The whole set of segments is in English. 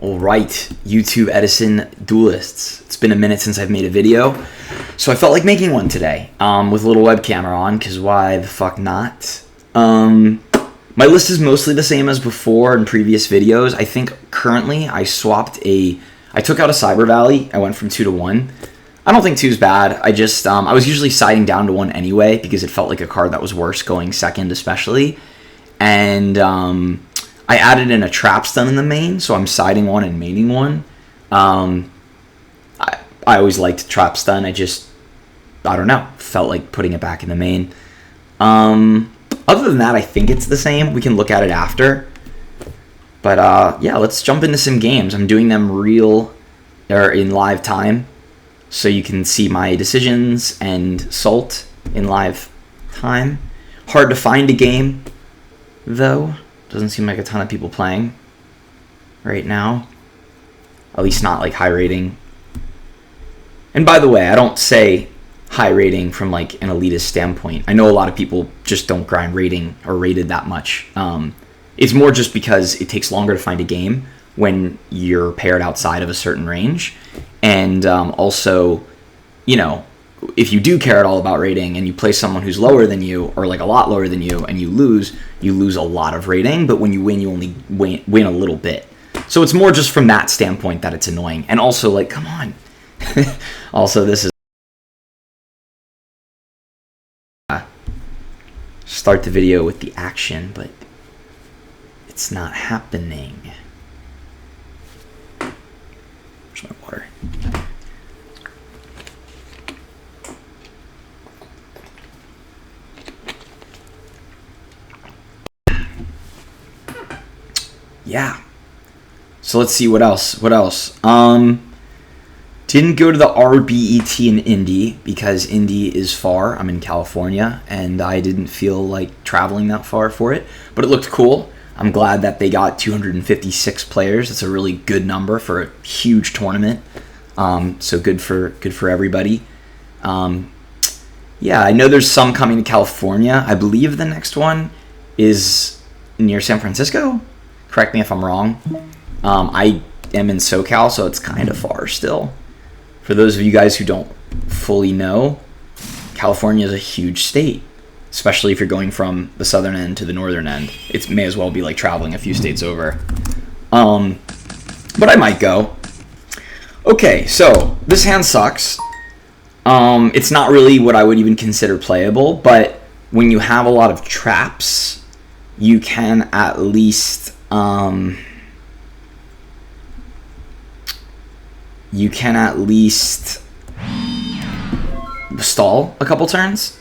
Alright, YouTube Edison duelists. It's been a minute since I've made a video, so I felt like making one today with a little web camera on, because why the fuck not? My list is mostly the same as before in previous videos. I think currently I took out a Cyber Valley. I went from 2 to 1. I don't think 2 is bad. I was usually siding down to 1 anyway because it felt like a card that was worse going second especially. And I added in a trap stun in the main, so I'm siding 1 and maining 1. I always liked trap stun. I don't know, felt like putting it back in the main. Other than that, I think it's the same. We can look at it after. But yeah, let's jump into some games. I'm doing them in live time, so you can see my decisions and salt in live time. Hard to find a game, though. Doesn't seem like a ton of people playing right now. At least not like high rating. And by the way, I don't say high rating from like an elitist standpoint. I know a lot of people just don't grind rating or rated that much. It's more just because it takes longer to find a game when you're paired outside of a certain range. And also, you know, if you do care at all about rating and you play someone who's lower than you or like a lot lower than you and you lose a lot of rating, but when you win, you only win a little bit. So it's more just from that standpoint that it's annoying. And also, like, come on. Also, this is start the video with the action, but it's not happening. Where's my water? Yeah. So let's see what else. Didn't go to the RBET in Indy because Indy is far. I'm in California, and I didn't feel like traveling that far for it. But it looked cool. I'm glad that they got 256 players. That's a really good number for a huge tournament. So good for everybody. Yeah, I know there's some coming to California. I believe the next one is near San Francisco. Correct me if I'm wrong. I am in SoCal, so it's kind of far still. For those of you guys who don't fully know, California is a huge state, especially if you're going from the southern end to the northern end. It may as well be like traveling a few states over. But I might go. Okay, so this hand sucks. It's not really what I would even consider playable, but when you have a lot of traps, you can at least stall a couple turns.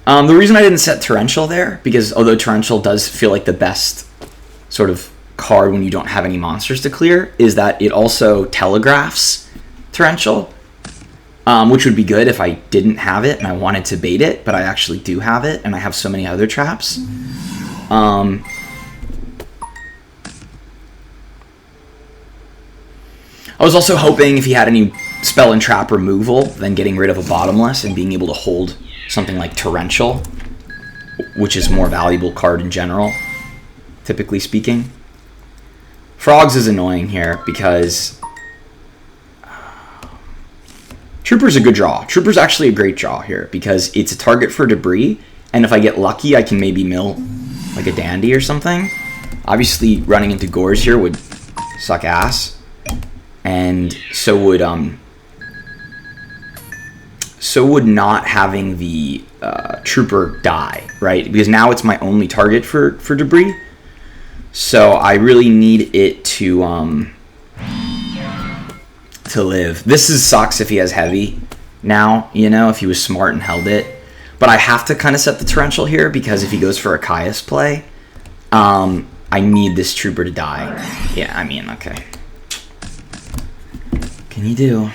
The reason I didn't set Torrential there, because although Torrential does feel like the best sort of card when you don't have any monsters to clear, is that it also telegraphs Torrential, which would be good if I didn't have it and I wanted to bait it, but I actually do have it, and I have so many other traps. I was also hoping if he had any spell and trap removal, then getting rid of a bottomless and being able to hold something like Torrential, which is a more valuable card in general, typically speaking. Frogs is annoying here because Trooper's a good draw. Trooper's actually a great draw here because it's a target for debris, and if I get lucky, I can maybe mill like a dandy or something. Obviously, running into Gores here would suck ass. And so would not having the Trooper die, right? Because now it's my only target for debris. So I really need it to live. This sucks if he has heavy now, you know, if he was smart and held it. But I have to kind of set the Torrential here because if he goes for a Caius play, I need this Trooper to die. Yeah, I mean, okay. Can you do?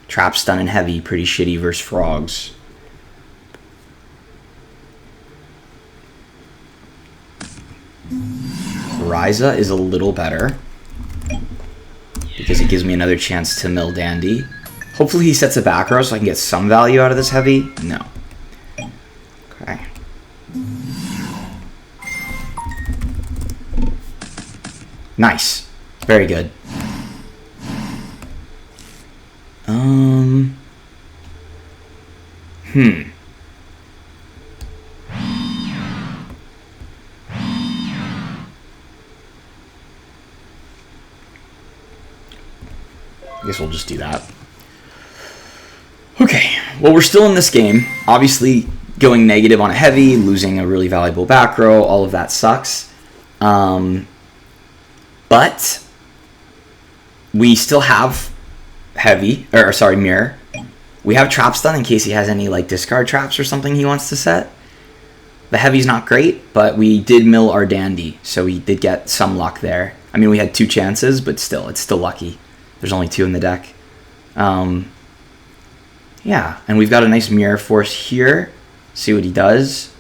Trap stun and heavy, pretty shitty versus frogs. Ryza is a little better because it gives me another chance to mill dandy. Hopefully he sets a back row so I can get some value out of this heavy. No. Okay. Nice. Very good. I guess we'll just do that. Okay, well, we're still in this game. Obviously, going negative on a heavy, losing a really valuable back row, all of that sucks. But we still have mirror. We have trap stun in case he has any like discard traps or something he wants to set. The heavy's not great, but we did mill our dandy, so we did get some luck there. I mean, we had 2 chances, but still, it's still lucky. There's only 2 in the deck. Yeah, and we've got a nice mirror force here. See what he does.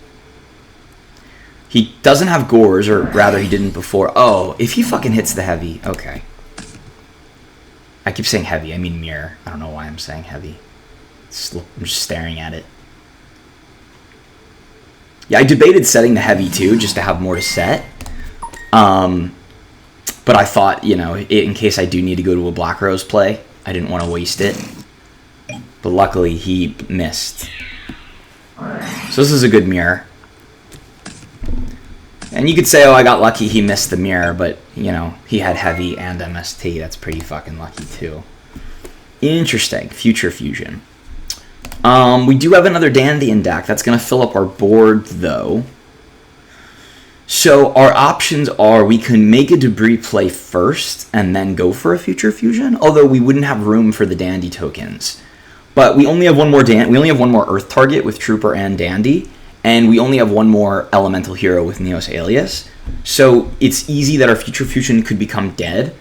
He doesn't have gores, or rather he didn't before. Oh, if he fucking hits the heavy. Okay. I keep saying heavy, I mean mirror. I don't know why I'm saying heavy. I'm just staring at it. Yeah, I debated setting the heavy too, just to have more to set. But I thought, you know, in case I do need to go to a Black Rose play, I didn't want to waste it. But luckily, he missed. So this is a good mirror. And you could say, oh, I got lucky he missed the mirror, but, you know, he had heavy and MST. That's pretty fucking lucky, too. Interesting. Future Fusion. We do have another Dandy in deck. That's going to fill up our board, though. So our options are we can make a Debris play first and then go for a Future Fusion, although we wouldn't have room for the Dandy tokens. But we only have one more Earth target with Trooper and Dandy, and we only have one more Elemental hero with Neos Alias. So it's easy that our Future Fusion could become dead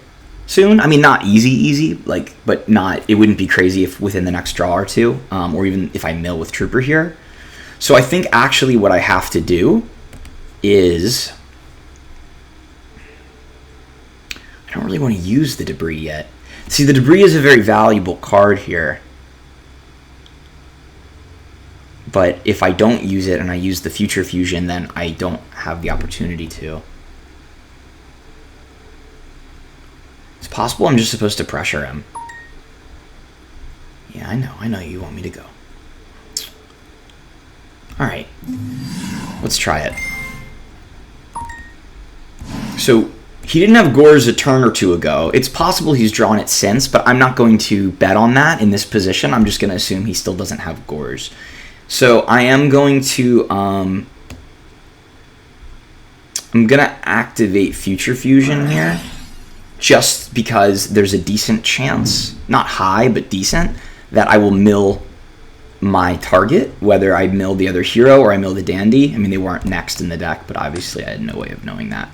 soon. I mean, not easy, like, but not. It wouldn't be crazy if within the next draw or two, or even if I mill with Trooper here. So I think actually what I have to do is I don't really want to use the Debris yet. See, the Debris is a very valuable card here. But if I don't use it and I use the Future Fusion, then I don't have the opportunity to. It's possible I'm just supposed to pressure him. Yeah, I know you want me to go. Alright. Let's try it. So, he didn't have Gores a turn or two ago. It's possible he's drawn it since, but I'm not going to bet on that in this position. I'm just going to assume he still doesn't have Gores. So I am going to I'm gonna activate Future Fusion here, just because there's a decent chance, not high but decent, that I will mill my target, whether I mill the other hero or I mill the Dandy. I mean, they weren't next in the deck, but obviously I had no way of knowing that.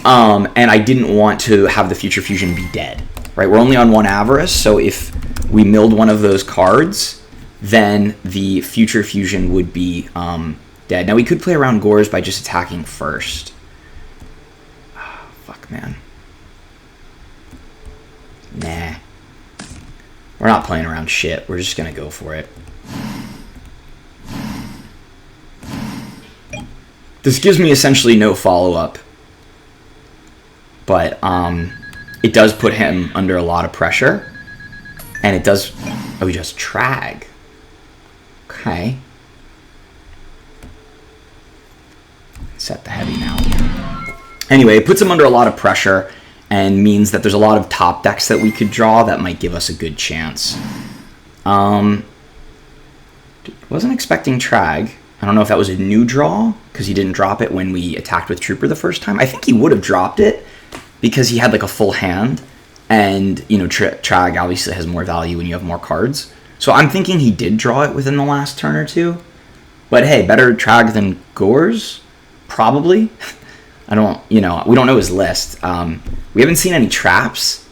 And I didn't want to have the Future Fusion be dead, right? We're only on 1 Avarice, so if we milled one of those cards, then the Future Fusion would be dead. Now, we could play around Gores by just attacking first. Oh, fuck, man. Nah. We're not playing around shit. We're just going to go for it. This gives me essentially no follow-up. But it does put him under a lot of pressure. And it does... Oh, he just Trag. Okay. Set the heavy now. Anyway, it puts him under a lot of pressure and means that there's a lot of top decks that we could draw that might give us a good chance. Wasn't expecting Trag. I don't know if that was a new draw because he didn't drop it when we attacked with Trooper the first time. I think he would have dropped it because he had like a full hand, and you know Trag obviously has more value when you have more cards. So I'm thinking he did draw it within the last turn or two. But hey, better Trag than Gores? Probably. I don't, we don't know his list. We haven't seen any traps.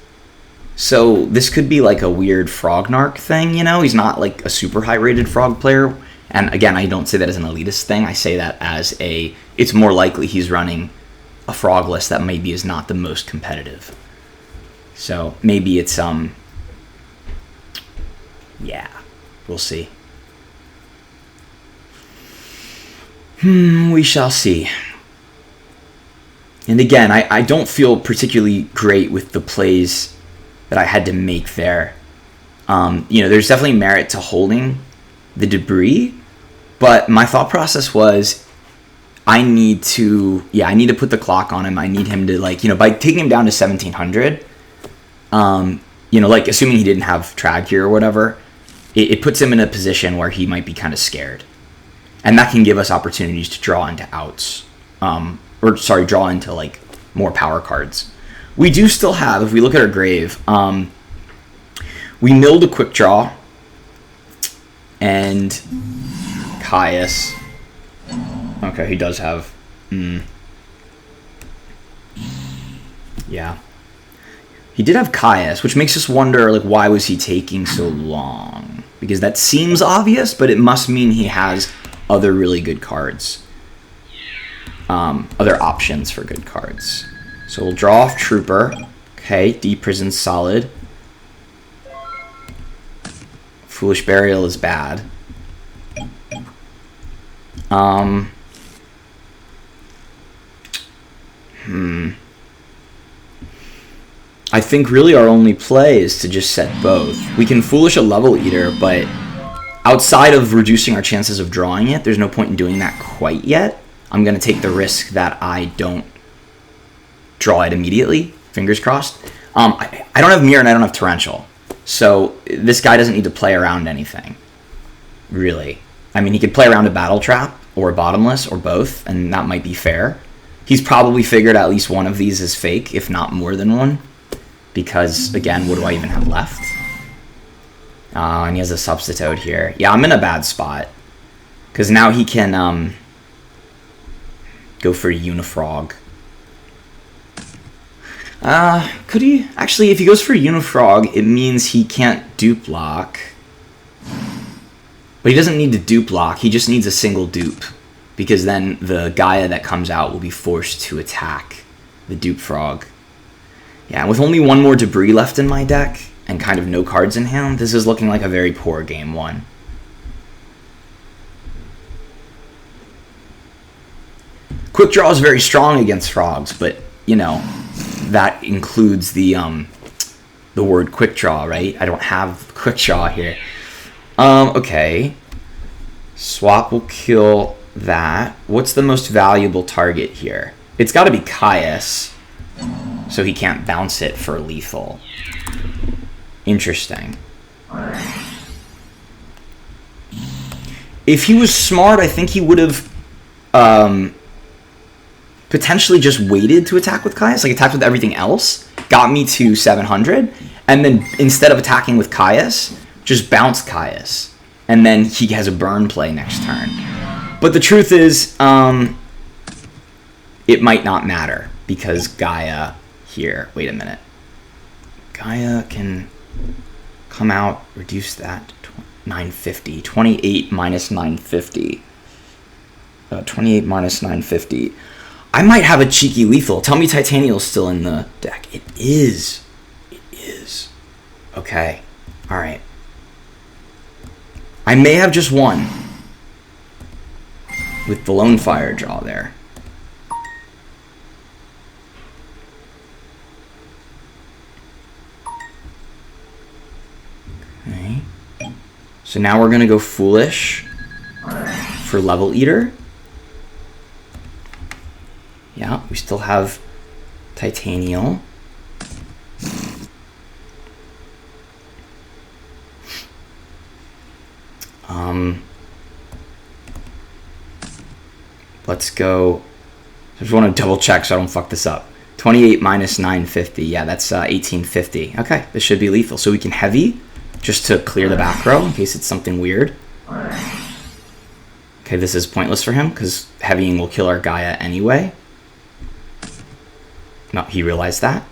So this could be like a weird Frognark thing, He's not like a super high rated Frog player. And again, I don't say that as an elitist thing. I say that as it's more likely he's running a Frog list that maybe is not the most competitive. So maybe it's, yeah, we'll see. We shall see. And again, I don't feel particularly great with the plays that I had to make there. There's definitely merit to holding the debris, but my thought process was I need to put the clock on him. I need him to, by taking him down to 1700, assuming he didn't have trag here or whatever, it puts him in a position where he might be kind of scared. And that can give us opportunities to draw into outs. Draw into, more power cards. We do still have, if we look at our grave, we milled a Quickdraw and Caius. Okay, he does have... Yeah. He did have Caius, which makes us wonder, why was he taking so long? Because that seems obvious, but it must mean he has other really good cards. Other options for good cards. So we'll draw off Trooper. Okay, Deep Prison's solid. Foolish Burial is bad. I think really our only play is to just set both. We can Foolish a Level Eater, but outside of reducing our chances of drawing it, there's no point in doing that quite yet. I'm going to take the risk that I don't draw it immediately. Fingers crossed. I don't have Mirror and I don't have Torrential. So this guy doesn't need to play around anything, really. I mean, he could play around a Battle Trap or a Bottomless or both, and that might be fair. He's probably figured at least one of these is fake, if not more than one. Because, again, what do I even have left? And he has a Substitute here. Yeah, I'm in a bad spot. Because now he can go for Unifrog. Could he? Actually, if he goes for Unifrog, it means he can't dupe lock. But he doesn't need to dupe lock. He just needs a single dupe. Because then the Gaia that comes out will be forced to attack the dupe frog. Yeah, with only one more debris left in my deck, and kind of no cards in hand, this is looking like a very poor game one. Quickdraw is very strong against frogs, but, that includes the word Quickdraw, right? I don't have Quickdraw here. Okay. Swap will kill that. What's the most valuable target here? It's got to be Caius. So he can't bounce it for lethal. Interesting. If he was smart, I think he would have potentially just waited to attack with Caius, attacked with everything else, got me to 700, and then instead of attacking with Caius, just bounce Caius. And then he has a burn play next turn. But the truth is, it might not matter, because Gaia here, wait a minute. Gaia can come out, reduce that to 950. 28 minus 950. 28 minus 950. I might have a cheeky lethal. Tell me Titanial's still in the deck. It is. It is. Okay. Alright. I may have just won with the Lone Fire draw there. Okay. So now we're going to go Foolish for Level Eater. Yeah, we still have Titanial. Let's go. I just want to double check so I don't fuck this up. 28 minus 950. Yeah, that's 1850. Okay, this should be lethal. So we can heavy just to clear the back row in case it's something weird. Okay, this is pointless for him because heavying will kill our Gaia anyway. No, he realized that.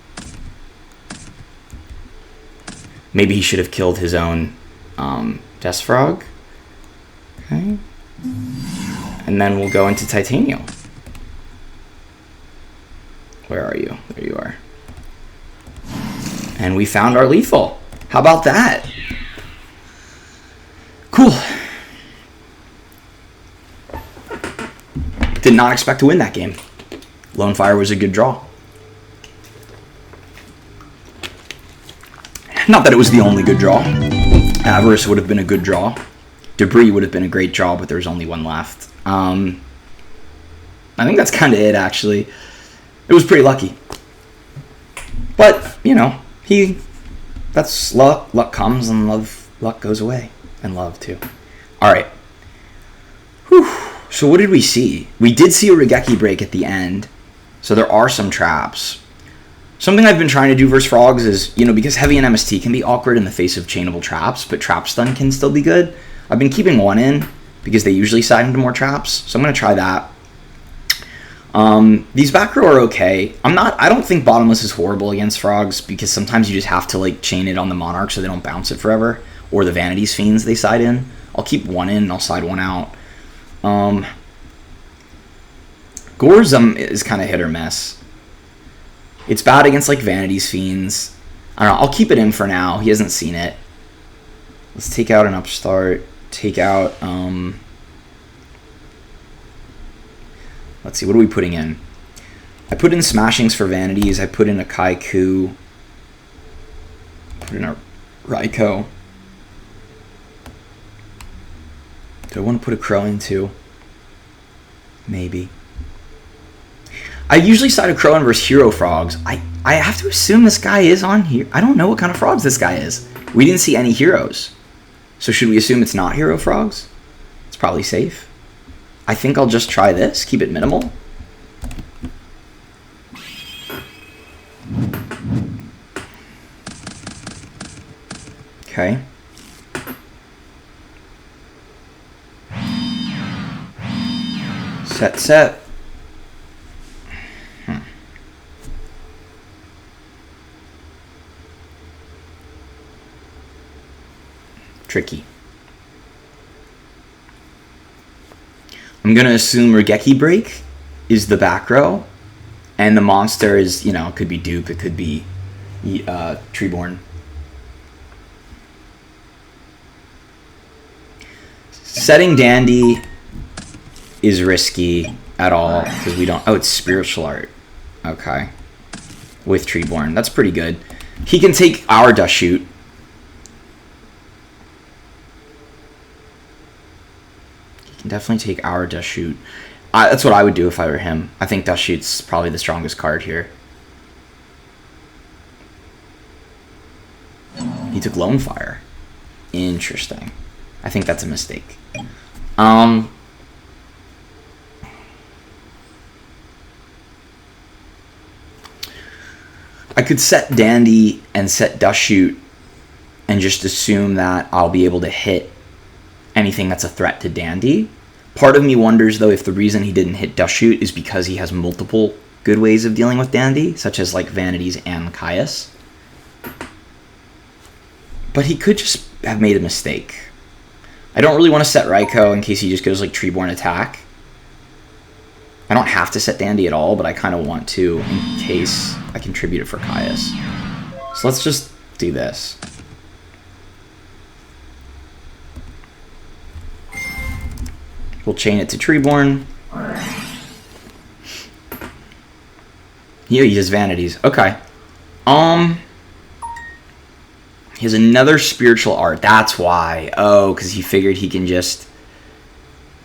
Maybe he should have killed his own Death Frog. Okay. And then we'll go into Titanium. Where are you? There you are. And we found our lethal. How about that? Cool. Did not expect to win that game. Lone Fire was a good draw. Not that it was the only good draw. Avarice would have been a good draw. Debris would have been a great draw, but there's only one left. I think that's kind of it, actually. It was pretty lucky. But, you know, that's luck. Luck comes and luck goes away. And love, too. All right. Whew. So what did we see? We did see a Regeki break at the end. So there are some traps. Something I've been trying to do versus frogs is, you know, because heavy and MST can be awkward in the face of chainable traps, but trap stun can still be good. I've been keeping one in because they usually side into more traps. So I'm going to try that. These back row are okay. I don't think bottomless is horrible against frogs because sometimes you just have to like chain it on the monarch so they don't bounce it forever. Or the vanities fiends they side in. I'll keep one in and I'll side one out. Gore's is kind of hit or miss. It's bad against like vanities fiends. I don't know. I'll keep it in for now. He hasn't seen it. Let's take out an upstart. Take out. Let's see. What are we putting in? I put in smashings for vanities. I put in a Kaiku. Put in a Raikou. Do I want to put a Crow in too? Maybe. I usually side a Crow in versus Hero Frogs. I have to assume this guy is on here. I don't know what kind of frogs this guy is. We didn't see any heroes. So should we assume it's not Hero Frogs? It's probably safe. I think I'll just try this. Keep it minimal. Okay. Set. Tricky. I'm going to assume Regeki Break is the back row, and the monster is, you know, it could be Dupe, it could be Treeborn. Setting Dandy is risky at all, because we don't... Oh, it's Spiritual Art. Okay. With Treeborn. That's pretty good. He can take our Dust Shoot. Definitely take our Dust Shoot. That's what I would do if I were him. I think Dust Shoot's probably the strongest card here. He took Lone Fire. Interesting. I think that's a mistake. I could set Dandy and set Dust Shoot and just assume that I'll be able to hit anything that's a threat to Dandy. Part of me wonders, though, if the reason he didn't hit Dust Shoot is because he has multiple good ways of dealing with Dandy, such as, like, Vanities and Caius. But he could just have made a mistake. I don't really want to set Raikou in case he just goes, like, Treeborn attack. I don't have to set Dandy at all, but I kind of want to in case I contribute it for Caius. So let's just do this. We'll chain it to Treeborn. Yeah, he has Vanities. Okay. He has another Spiritual Art. That's why. Oh, because he figured he can just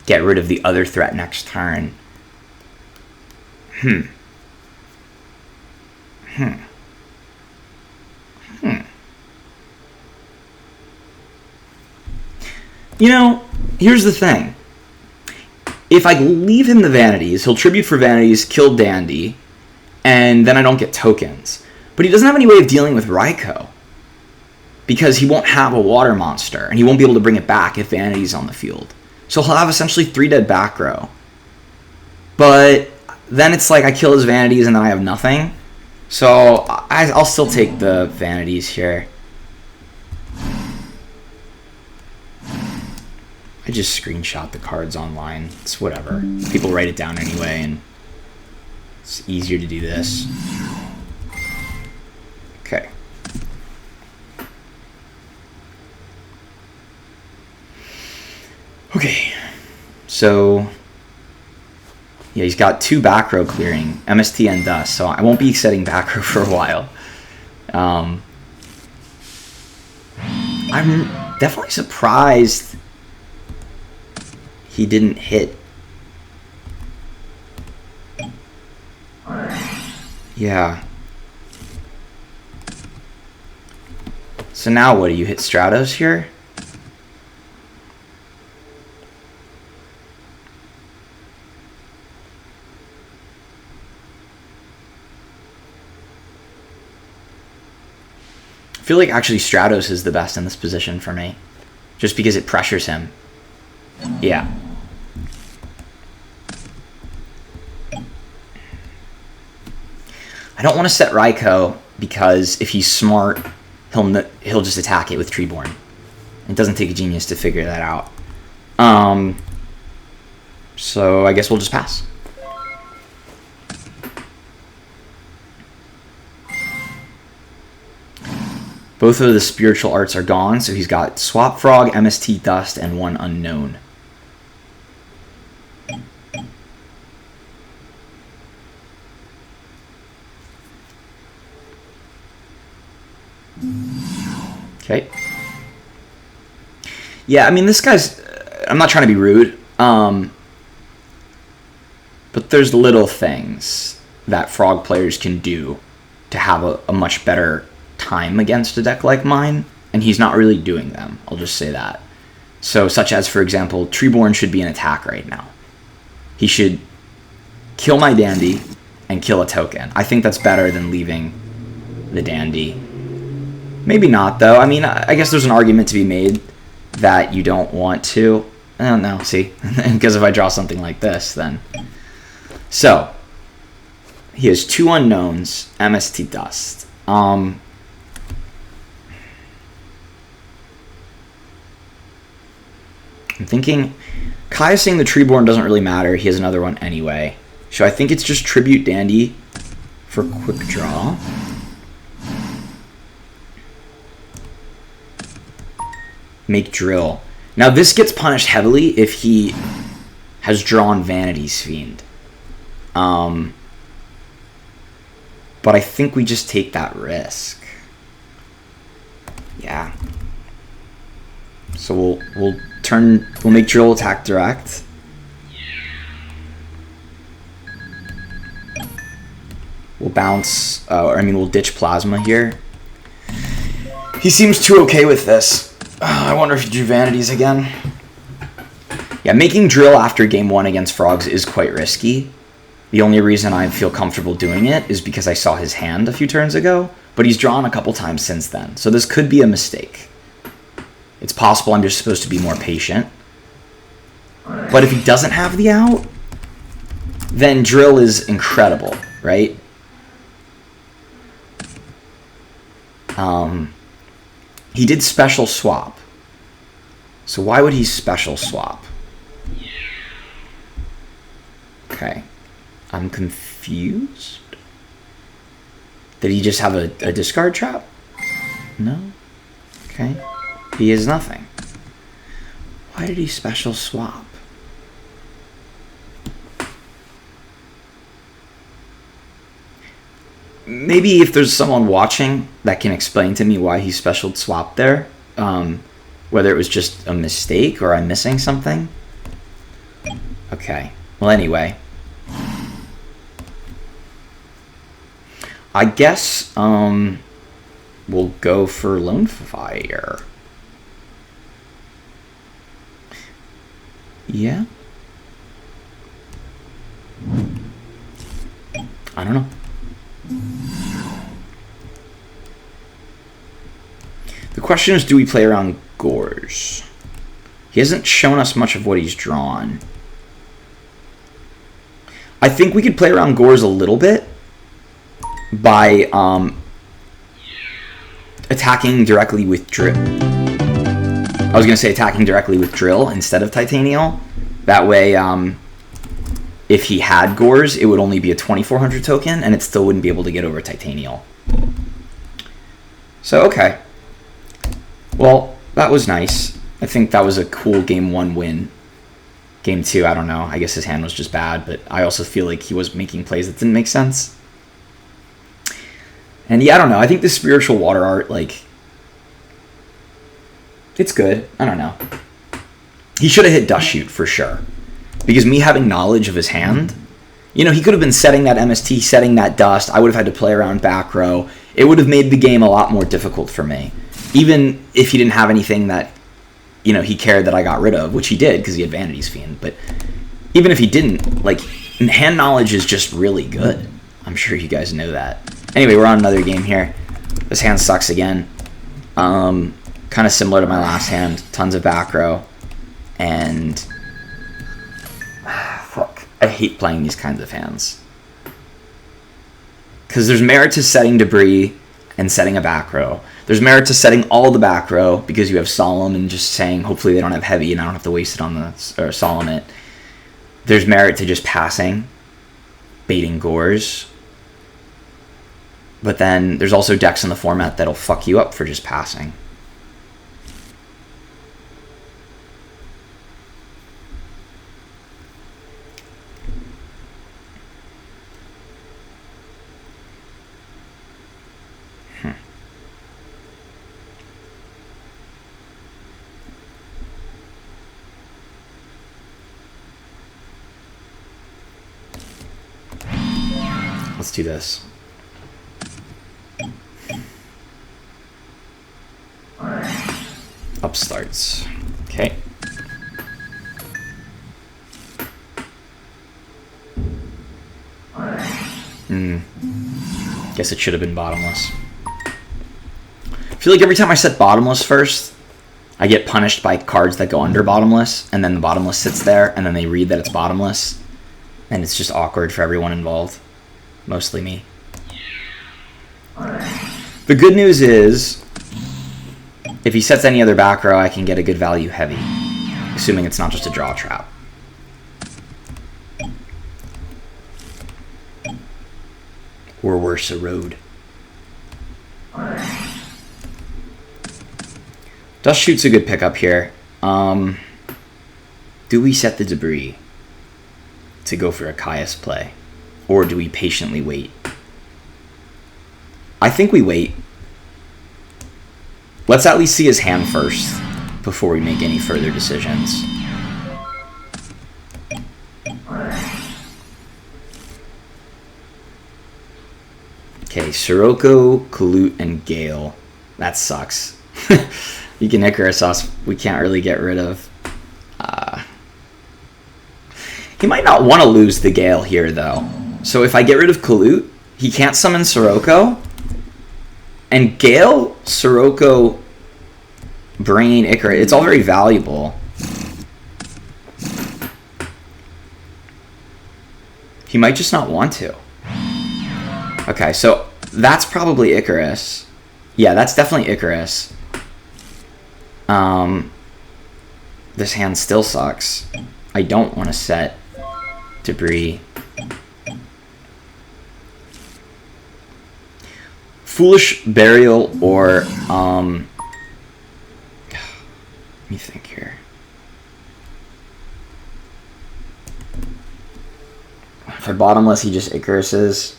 get rid of the other threat next turn. You know, here's the thing. If I leave him the Vanities, he'll tribute for Vanities, kill Dandy, and then I don't get tokens. But he doesn't have any way of dealing with Raikou, because he won't have a water monster, and he won't be able to bring it back if Vanity's on the field. So he'll have essentially 3 dead back row. But then it's like I kill his Vanities and then I have nothing. So I'll still take the Vanities here. I just screenshot the cards online. It's whatever. People write it down anyway, and it's easier to do this. Okay. Okay. So, Yeah, he's got 2 back row clearing, MST and Dust, so I won't be setting back row for a while. I'm definitely surprised he didn't hit. Yeah. So now what, do you hit Stratos here? I feel like actually Stratos is the best in this position for me, just because it pressures him. Yeah. I don't want to set Raikou because if he's smart, he'll just attack it with Treeborn. It doesn't take a genius to figure that out. So I guess we'll just pass. Both of the spiritual arts are gone, so he's got Swap Frog, MST Dust, and 1 unknown. Okay. Yeah, I mean, this guy's... I'm not trying to be rude, but there's little things that Frog players can do to have a much better time against a deck like mine, and he's not really doing them. I'll just say that. So, such as, for example, Treeborn should be an attack right now. He should kill my Dandy and kill a token. I think that's better than leaving the Dandy. Maybe not, though. I mean, I guess there's an argument to be made that you don't want to. I don't know, see? Because if I draw something like this, then... So, he has 2 unknowns, MST Dust. I'm thinking... Kai's saying the Treeborn doesn't really matter. He has another one anyway. So I think it's just Tribute Dandy for Quickdraw. Make Drill. Now this gets punished heavily if he has drawn Vanity's Fiend. But I think we just take that risk. Yeah. So we'll make Drill attack direct. We'll bounce, we'll ditch Plasma here. He seems too okay with this. I wonder if he drew Vanities again. Yeah, making Drill after game 1 against Frogs is quite risky. The only reason I feel comfortable doing it is because I saw his hand a few turns ago, but he's drawn a couple times since then, so this could be a mistake. It's possible I'm just supposed to be more patient. But if he doesn't have the out, then Drill is incredible, right? He did special swap. So why would he special swap? Okay. I'm confused. Did he just have a discard trap? No? Okay. He has nothing. Why did he special swap? Maybe if there's someone watching that can explain to me why he special swapped there, whether it was just a mistake or I'm missing something. Okay. Well, anyway. I guess we'll go for Lone Fire. Yeah. I don't know. The question is, do we play around Gores? He hasn't shown us much of what he's drawn. I think we could play around Gores a little bit by attacking directly with Drill. I was going to say attacking directly with Drill instead of Titanial. That way, if he had Gores, it would only be a 2400 token, and it still wouldn't be able to get over Titanial. So, okay. Well, that was nice. I think that was a cool game 1 win. Game 2, I don't know. I guess his hand was just bad, but I also feel like he was making plays that didn't make sense. And yeah, I don't know. I think the spiritual water art, like, it's good. I don't know. He should have hit Dust Shoot for sure. Because me having knowledge of his hand, you know, he could have been setting that MST, setting that Dust. I would have had to play around back row. It would have made the game a lot more difficult for me. Even if he didn't have anything that, you know, he cared that I got rid of, which he did because he had Vanity's Fiend. But even if he didn't, like, hand knowledge is just really good. I'm sure you guys know that. Anyway, we're on another game here. This hand sucks again. Kind of similar to my last hand. Tons of back row. And fuck. I hate playing these kinds of hands. Because there's merit to setting debris and setting a back row. There's merit to setting all the back row because you have Solemn and just saying hopefully they don't have heavy and I don't have to waste it on the Solemn it. There's merit to just passing, baiting Gores. But then there's also decks in the format that'll fuck you up for just passing. Let's do this. Upstarts. Okay. Guess it should have been bottomless. I feel like every time I set bottomless first, I get punished by cards that go under bottomless, and then the bottomless sits there, and then they read that it's bottomless, and it's just awkward for everyone involved. Mostly me. The good news is, if he sets any other back row, I can get a good value heavy. Assuming it's not just a draw trap. Or worse, a road. Dust Shoot's a good pickup here. Do we set the debris to go for a Caius play? Or do we patiently wait? I think we wait. Let's at least see his hand first before we make any further decisions. Okay, Sirocco, Kalut, and Gale. That sucks. You can Icarus us. We can't really get rid of. He might not want to lose the Gale here, though. So if I get rid of Kalut, he can't summon Sirocco. And Gale, Sirocco, Brain, Icarus, it's all very valuable. He might just not want to. Okay, so that's probably Icarus. Yeah, that's definitely Icarus. This hand still sucks. I don't want to set debris. Foolish Burial or let me think here. For bottomless, he just Icaruses.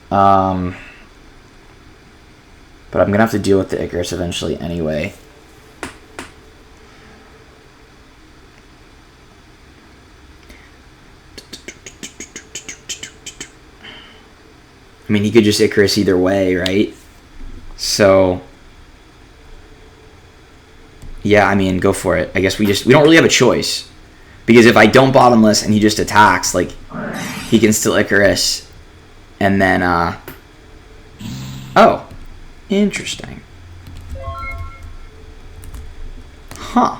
But I'm gonna have to deal with the Icarus eventually anyway. I mean, he could just Icarus either way, right? So, yeah, I mean, go for it. I guess we don't really have a choice. Because if I don't bottomless and he just attacks, like, he can still Icarus. And then, oh, interesting. Huh.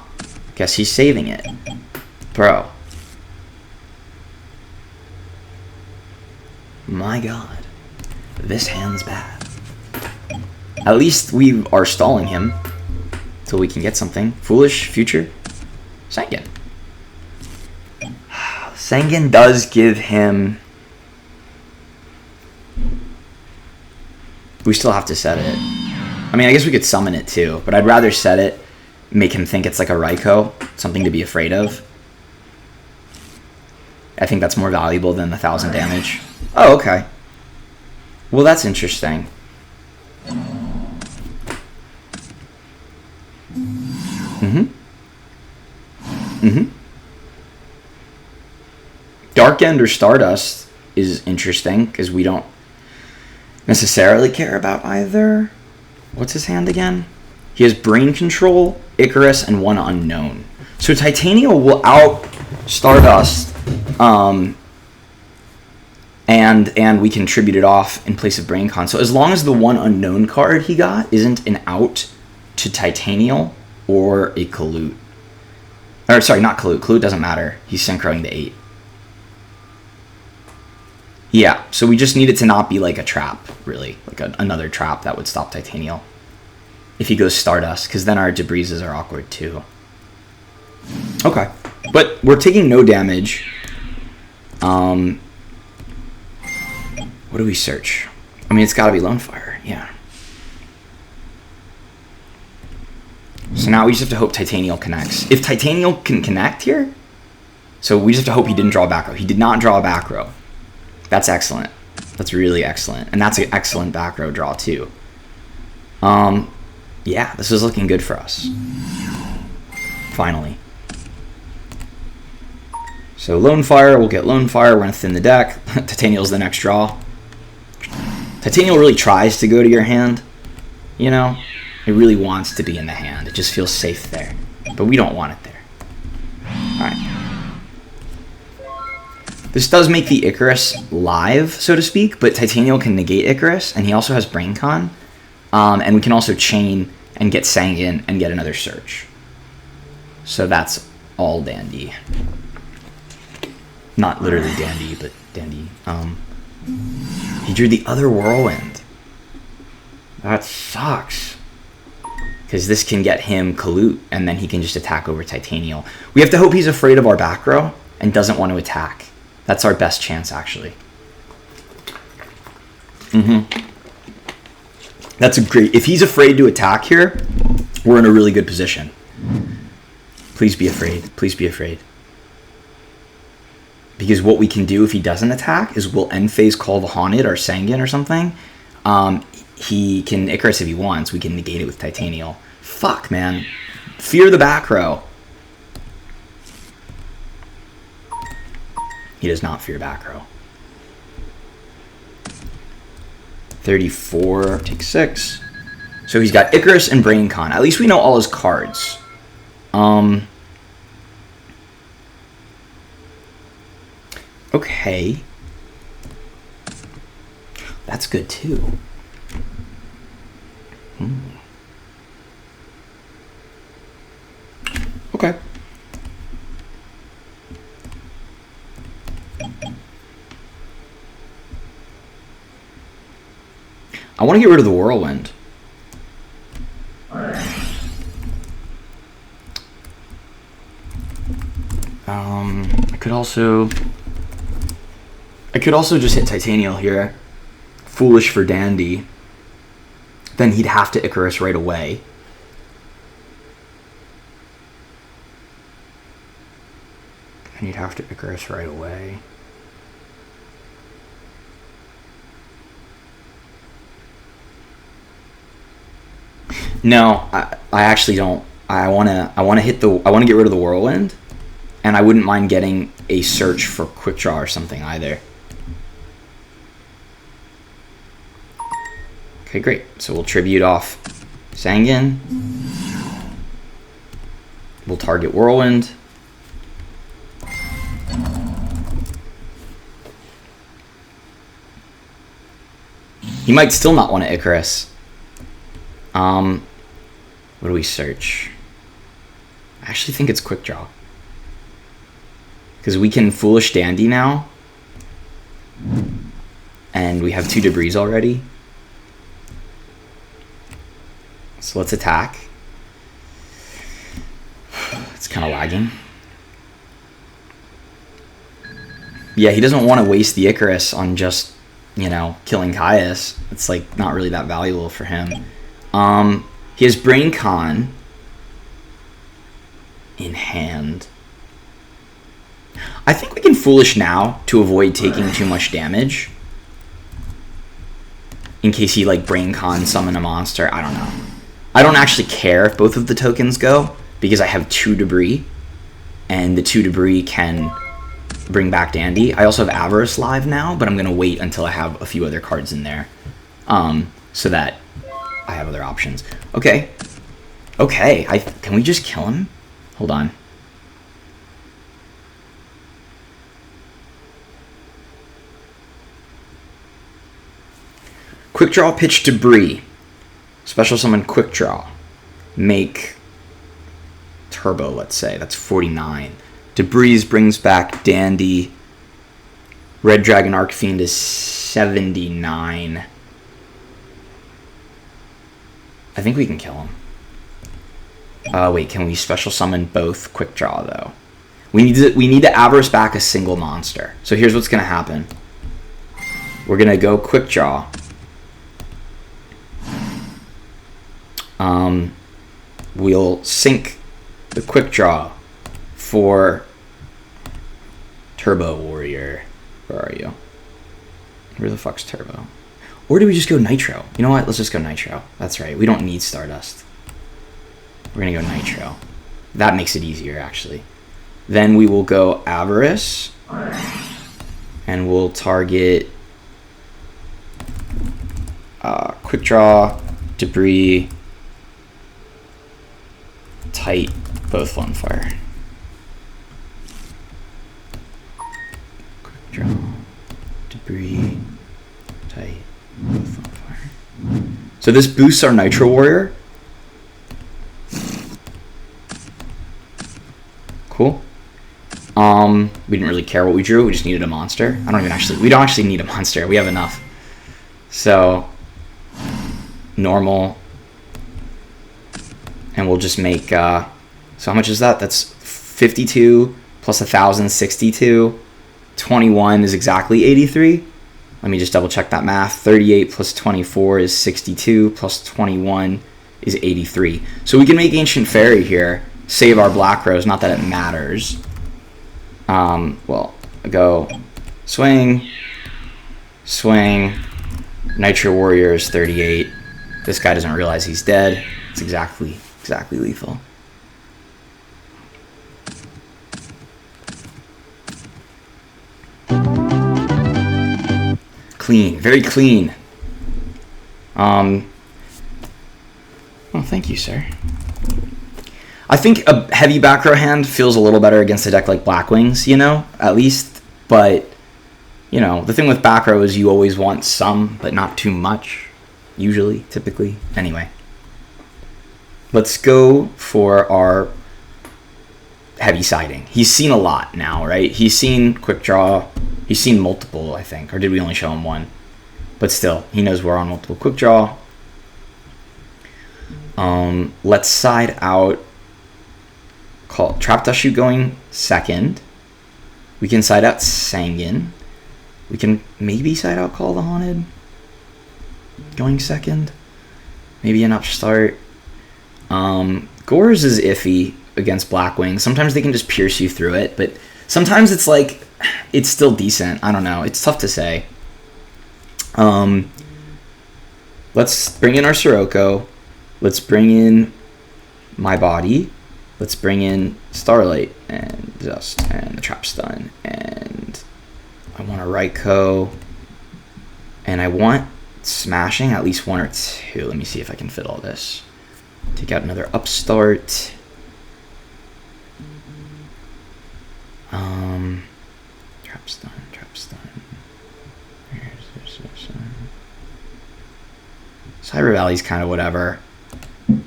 Guess he's saving it. Bro. My God. This hand's bad. At least we are stalling him till we can get something. Foolish, future, Sangan. Sangan does give him... We still have to set it. I mean, I guess we could summon it too, but I'd rather set it, make him think it's like a Raikou, something to be afraid of. I think that's more valuable than the 1,000 damage. Oh, okay. Well, that's interesting. Dark End or Stardust is interesting because we don't necessarily care about either. What's his hand again? He has Brain Control, Icarus, and one Unknown. So Titanial will out Stardust, and we can tribute it off in place of Brain Con. So as long as the one Unknown card he got isn't an out to Titanial or a Kalut. Or sorry, not Kalut. Kalut doesn't matter. He's synchroing to 8. Yeah, so we just need it to not be like a trap, really. Like another trap that would stop Titanial. If he goes Stardust, because then our Debrises are awkward too. Okay. But we're taking no damage. What do we search? I mean, it's got to be Lone Fire, yeah. So now we just have to hope Titanial connects. If Titanial can connect here, so we just have to hope he didn't draw a back row. He did not draw a back row. That's excellent. That's really excellent. And that's an excellent back row draw too. Yeah, this is looking good for us. Finally. So Lone Fire, we'll get Lone Fire, we're going to thin the deck. Titanial's the next draw. Titanial really tries to go to your hand, you know? It really wants to be in the hand. It just feels safe there. But we don't want it there. Alright. This does make the Icarus live, so to speak, but Titanial can negate Icarus, and he also has Brain Con. And we can also chain and get Sanguine and get another search. So that's all dandy. Not literally dandy, but dandy. He drew the other Whirlwind. That sucks. Because this can get him Kalut, and then he can just attack over Titanial. We have to hope he's afraid of our back row and doesn't want to attack. That's our best chance, actually. That's a great... If he's afraid to attack here, we're in a really good position. Please be afraid. Please be afraid. Because what we can do if he doesn't attack is we'll end phase call the Haunted or Sanguine or something. He can Icarus if he wants. We can negate it with Titanial. Fuck, man. Fear the back row. He does not fear back row. 34, take 6. So he's got Icarus and Brain Con. At least we know all his cards. Okay. That's good too. Okay. I want to get rid of the Whirlwind. I could also just hit Titanial here. Foolish for Dandy. Then he'd have to Icarus right away. And he'd have to Icarus right away. No, I actually don't. I wanna get rid of the Whirlwind, and I wouldn't mind getting a search for Quickdraw or something either. Okay, great. So we'll tribute off Sanguine. We'll target Whirlwind. He might still not want to Icarus. What do we search? I actually think it's Quickdraw. Because we can Foolish Dandy now. And we have 2 Debris already. So let's attack. It's kind of lagging. Yeah, he doesn't want to waste the Icarus on just, you know, killing Caius. It's like not really that valuable for him. He has Brain Con in hand. I think we can Foolish now to avoid taking too much damage. In case he, like, Brain Con summon a monster. I don't know. I don't actually care if both of the tokens go, because I have 2 debris, and the 2 debris can bring back Dandy. I also have Avarice live now, but I'm going to wait until I have a few other cards in there, so that I have other options. Okay. Okay. Can we just kill him? Hold on. Quickdraw, pitch Debris. Special summon Quickdraw. Make Turbo, let's say. That's 49. Debris brings back Dandy. Red Dragon Arcfiend is 79. I think we can kill him. Wait, can we special summon both Quickdraw, though? We need to Avarice back a single monster. So here's what's going to happen. We're going to go Quickdraw. We'll sync the Quickdraw for Turbo Warrior. Where are you? Where the fuck's Turbo? Or do we just go Nitro? You know what? Let's just go Nitro. That's right. We don't need Stardust. We're going to go Nitro. That makes it easier, actually. Then we will go Avarice. And we'll target Quickdraw, Debris, Tight, both Funfire. Quickdraw, Debris, Tight, both Funfire. So this boosts our Nitro Warrior. Cool. We didn't really care what we drew. We just needed a monster. We don't actually need a monster. We have enough. So normal. And we'll just make, so how much is that? That's 52 plus 1,000, 62. 21 is exactly 83. Let me just double check that math. 38 plus 24 is 62, plus 21 is 83. So we can make Ancient Fairy here, save our Black Rose, not that it matters. Well, go swing, swing. Nitro Warrior is 38. This guy doesn't realize he's dead. It's exactly lethal. Clean, very clean. Oh, thank you, sir. I think a heavy back row hand feels a little better against a deck like Blackwings, you know, at least. But, you know, the thing with back row is you always want some, but not too much. Usually, typically. Anyway. Let's go for our heavy siding. He's seen a lot now, right? He's seen Quickdraw. He's seen multiple, I think. Or did we only show him one? But still, he knows we're on multiple Quickdraw. Let's side out. Call Trap Dust Shoot going second. We can side out Sanguine. We can maybe side out Call the Haunted going second. Maybe an upstart. Gores is iffy against Blackwings. Sometimes they can just pierce you through it, but sometimes it's like it's still decent. I don't know. It's tough to say. Let's bring in our Sirocco. Let's bring in My Body. Let's bring in Starlight and Dust and the Trap Stun. And I want a Raikou. And I want Smashing, at least 1 or 2. Let me see if I can fit all this. Take out another Upstart. Trap Stun, Trap Stun. Cyber Valley's kind of whatever.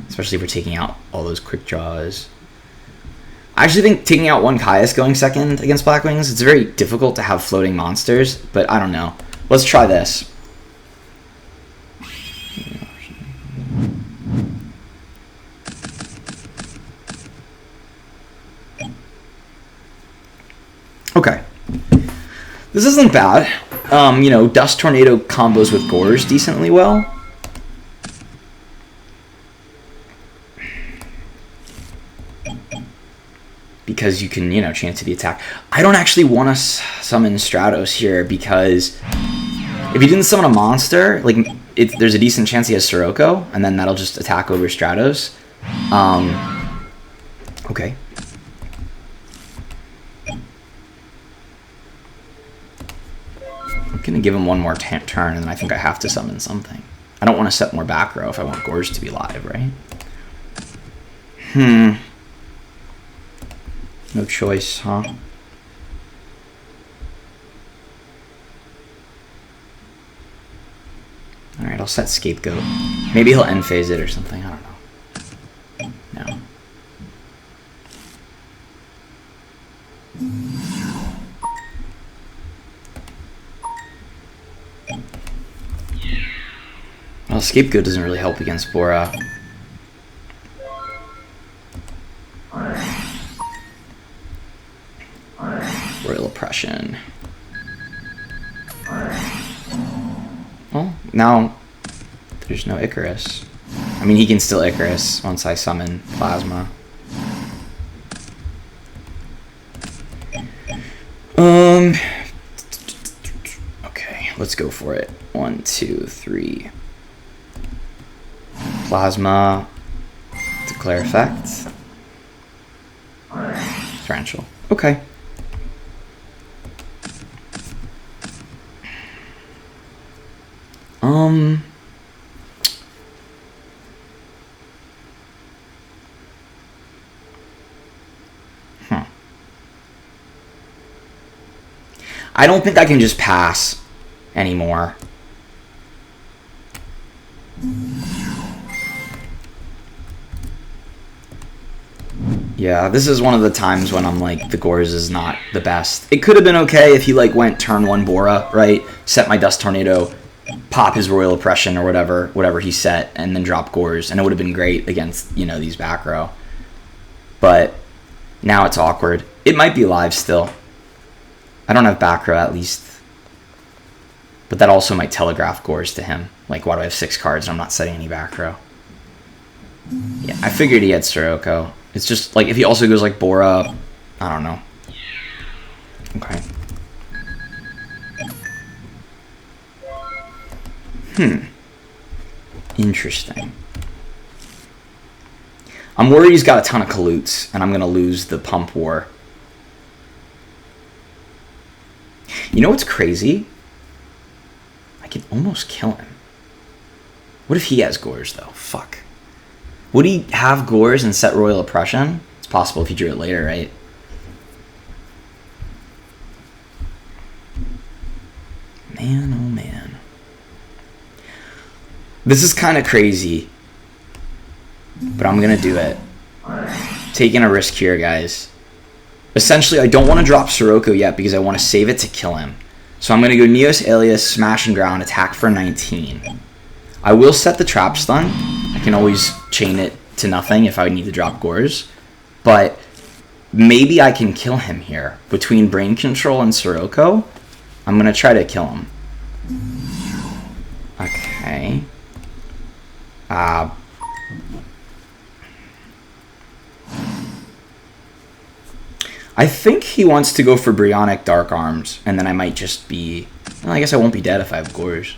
Especially if we're taking out all those quick draws. I actually think taking out one Caius going second against Blackwings, it's very difficult to have floating monsters, but I don't know. Let's try this. Okay. This isn't bad. You know, Dust Tornado combos with Gores decently well. because you can, you know, chance to the attack. I don't actually want to summon Stratos here because if he didn't summon a monster, like, there's a decent chance he has Sirocco, and then that'll just attack over Stratos. Okay. I'm going to give him one more turn, and then I think I have to summon something. I don't want to set more back row if I want Gores to be live, right? No choice, huh? Alright, I'll set Scapegoat. Maybe he'll end phase it or something, I don't know. No. Well, Scapegoat doesn't really help against Bora. Royal Oppression. Well, now there's no Icarus. I mean, he can still Icarus once I summon Plasma. Okay, let's go for it. 1, 2, 3. Plasma. Declare effect. Torrential. Okay. I don't think I can just pass anymore. Yeah, this is one of the times when I'm like, the Gores is not the best. It could have been okay if he like went turn 1 Bora, right? Set my Dust Tornado, pop his Royal Oppression or whatever he set, and then drop Gores, and it would have been great against, you know, these back row. But now it's awkward. It might be live still. I don't have back row at least. But that also might telegraph Gores to him. Like, why do I have 6 cards and I'm not setting any back row? Yeah, I figured he had Sirocco. It's just, like, if he also goes, like, Bora, I don't know. Okay. Interesting. I'm worried he's got a ton of Kalutes, and I'm going to lose the Pump War. You know what's crazy? I could almost kill him. What if he has Gores, though? Fuck. Would he have Gores and set Royal Oppression? It's possible if he drew it later, right? Man, oh man. This is kind of crazy, but I'm going to do it. Taking a risk here, guys. Essentially, I don't want to drop Sirocco yet because I want to save it to kill him. So I'm going to go Neos, Alias, Smash and Ground, attack for 19. I will set the Trap Stun. I can always chain it to nothing if I need to drop Gores. But maybe I can kill him here. Between Brain Control and Sirocco, I'm going to try to kill him. Okay. I think he wants to go for Bryonic Dark Arms, and then I might just be... Well, I guess I won't be dead if I have Gores.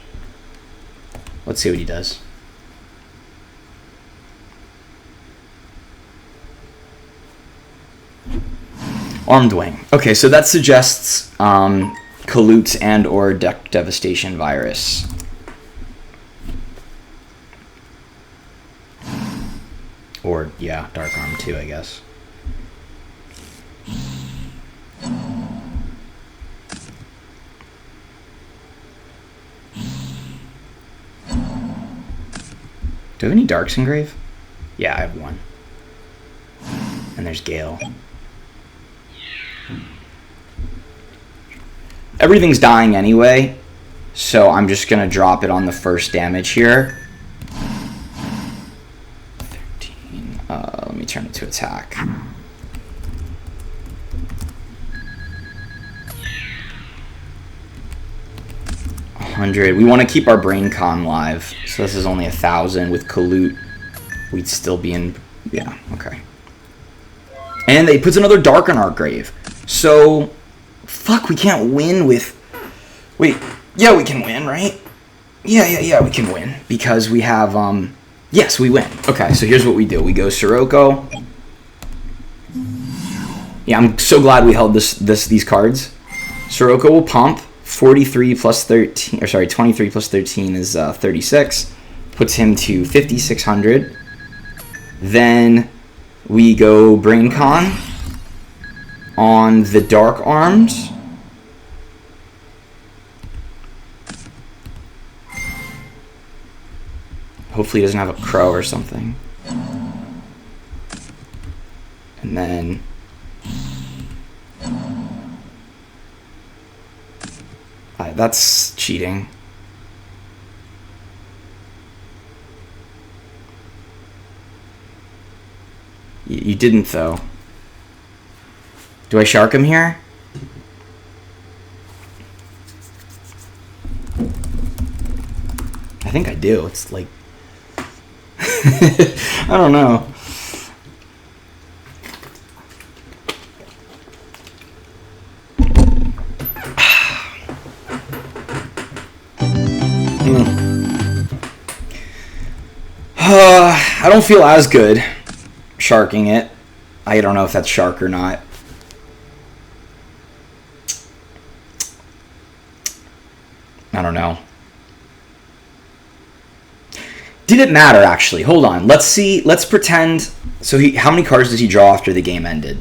Let's see what he does. Armed Wing. Okay, so that suggests Kalutes and or Deck Devastation Virus. Or, yeah, Dark Arm too, I guess. Do I have any Darks Engrave? Yeah, I have one. And there's Gale. Everything's dying anyway, so I'm just going to drop it on the first damage here. 13. Let me turn it to attack. We want to keep our Brain Con live, so this is only 1,000. With Kalute, we'd still be in... Yeah, okay. And it puts another dark on our grave. So, fuck, we can't win with... Wait, yeah, we can win, right? Yeah, we can win. Because we have, yes, we win. Okay, so here's what we do. We go Sirocco. Yeah, I'm so glad we held these cards. Sirocco will pump. 43 plus 13, or sorry, 23 plus 13 is 36. Puts him to 5,600. Then we go Brain Con on the Dark Arms. Hopefully he doesn't have a crow or something. And then... that's cheating. You didn't, though. Do I shark him here? I think I do. It's like... I don't know. I don't feel as good sharking it. I don't know if that's shark or not. I don't know. Did it matter, actually? Hold on. Let's see. Let's pretend. So how many cards does he draw after the game ended?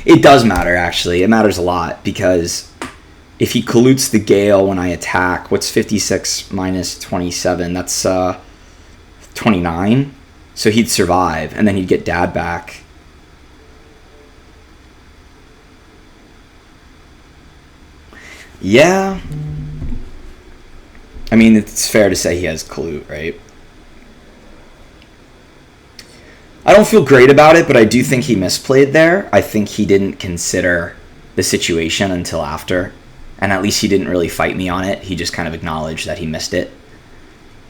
It does matter, actually. It matters a lot, because if he collutes the Gale when I attack, what's 56 minus 27? That's 29. So he'd survive, and then he'd get Dad back. Yeah. I mean, it's fair to say he has Collude, right? I don't feel great about it, but I do think he misplayed there. I think he didn't consider the situation until after. And at least he didn't really fight me on it. He just kind of acknowledged that he missed it.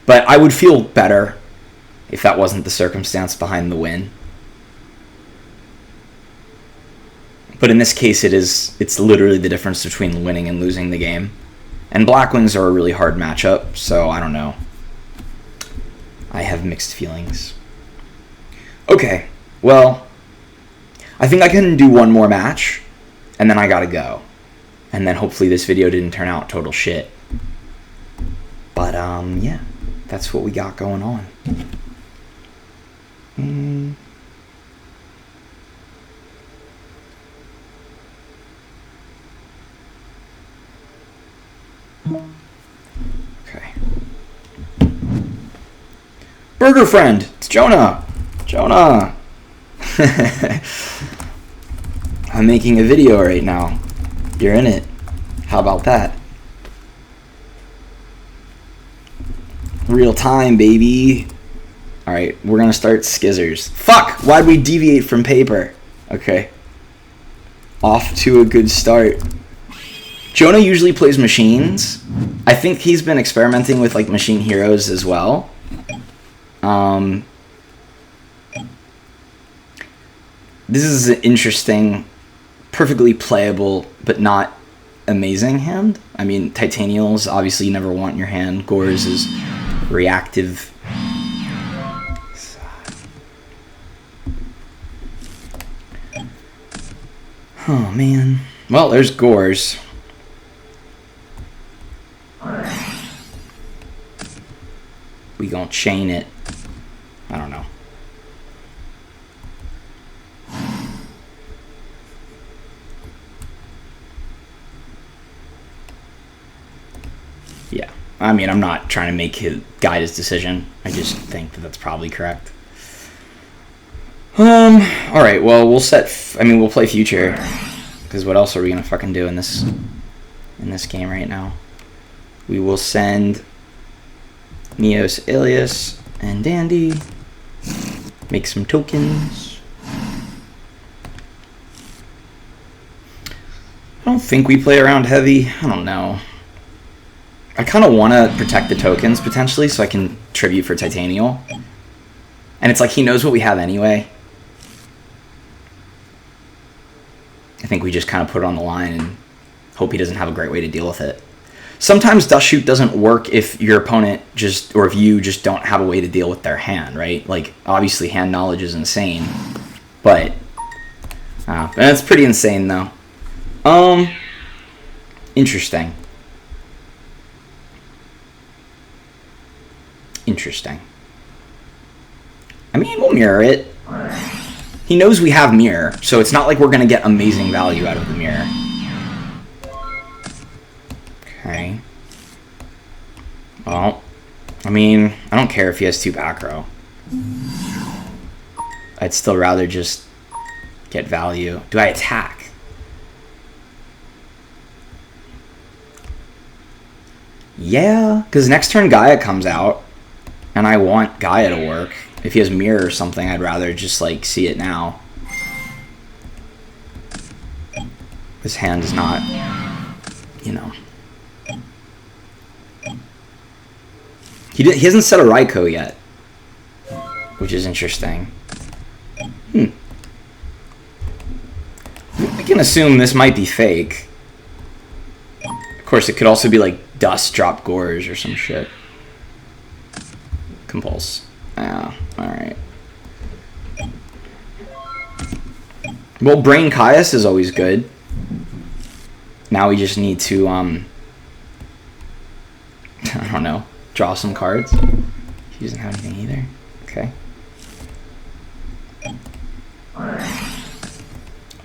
But I would feel better if that wasn't the circumstance behind the win. But in this case, it's literally the difference between winning and losing the game. And Blackwings are a really hard matchup, so I don't know. I have mixed feelings. Okay, well, I think I can do one more match, and then I gotta go. And then hopefully this video didn't turn out total shit. But, yeah, that's what we got going on. Okay. Burger friend, it's Jonah. Jonah. I'm making a video right now. You're in it. How about that? Real time, baby. Alright, we're gonna start skizzers. Fuck! Why'd we deviate from paper? Okay. Off to a good start. Jonah usually plays machines. I think he's been experimenting with like machine heroes as well. This is an interesting, perfectly playable, but not amazing hand. I mean, Titanials, obviously you never want in your hand. Gores is reactive. Oh, man. Well, there's Gores. We gonna chain it. I don't know. Yeah. I mean, I'm not trying to guide his decision. I just think that that's probably correct. Alright, well, we'll we'll play future. Because what else are we gonna fucking do in this game right now? We will send Neos, Alias, and Dandy. Make some tokens. I don't think we play around heavy. I don't know. I kind of want to protect the tokens, potentially, so I can tribute for Titanial. And it's like he knows what we have anyway. I think we just kind of put it on the line and hope he doesn't have a great way to deal with it. Sometimes Dust Shoot doesn't work if your opponent just, or if you just don't have a way to deal with their hand, right? Like, obviously hand knowledge is insane, but that's pretty insane though. Interesting. Interesting. I mean, we'll mirror it. He knows we have mirror, so it's not like we're going to get amazing value out of the mirror. Okay. Well, I mean, I don't care if he has 2 back row. I'd still rather just get value. Do I attack? Yeah, because next turn Gaia comes out, and I want Gaia to work. If he has mirror or something, I'd rather just, like, see it now. This hand is not, you know. He hasn't set a Raikou yet, which is interesting. I can assume this might be fake. Of course, it could also be, like, Dust Drop Gorge or some shit. Compulse. Yeah, alright. Well, Brain Caius is always good. Now we just need to, I don't know, draw some cards. He doesn't have anything either. Okay.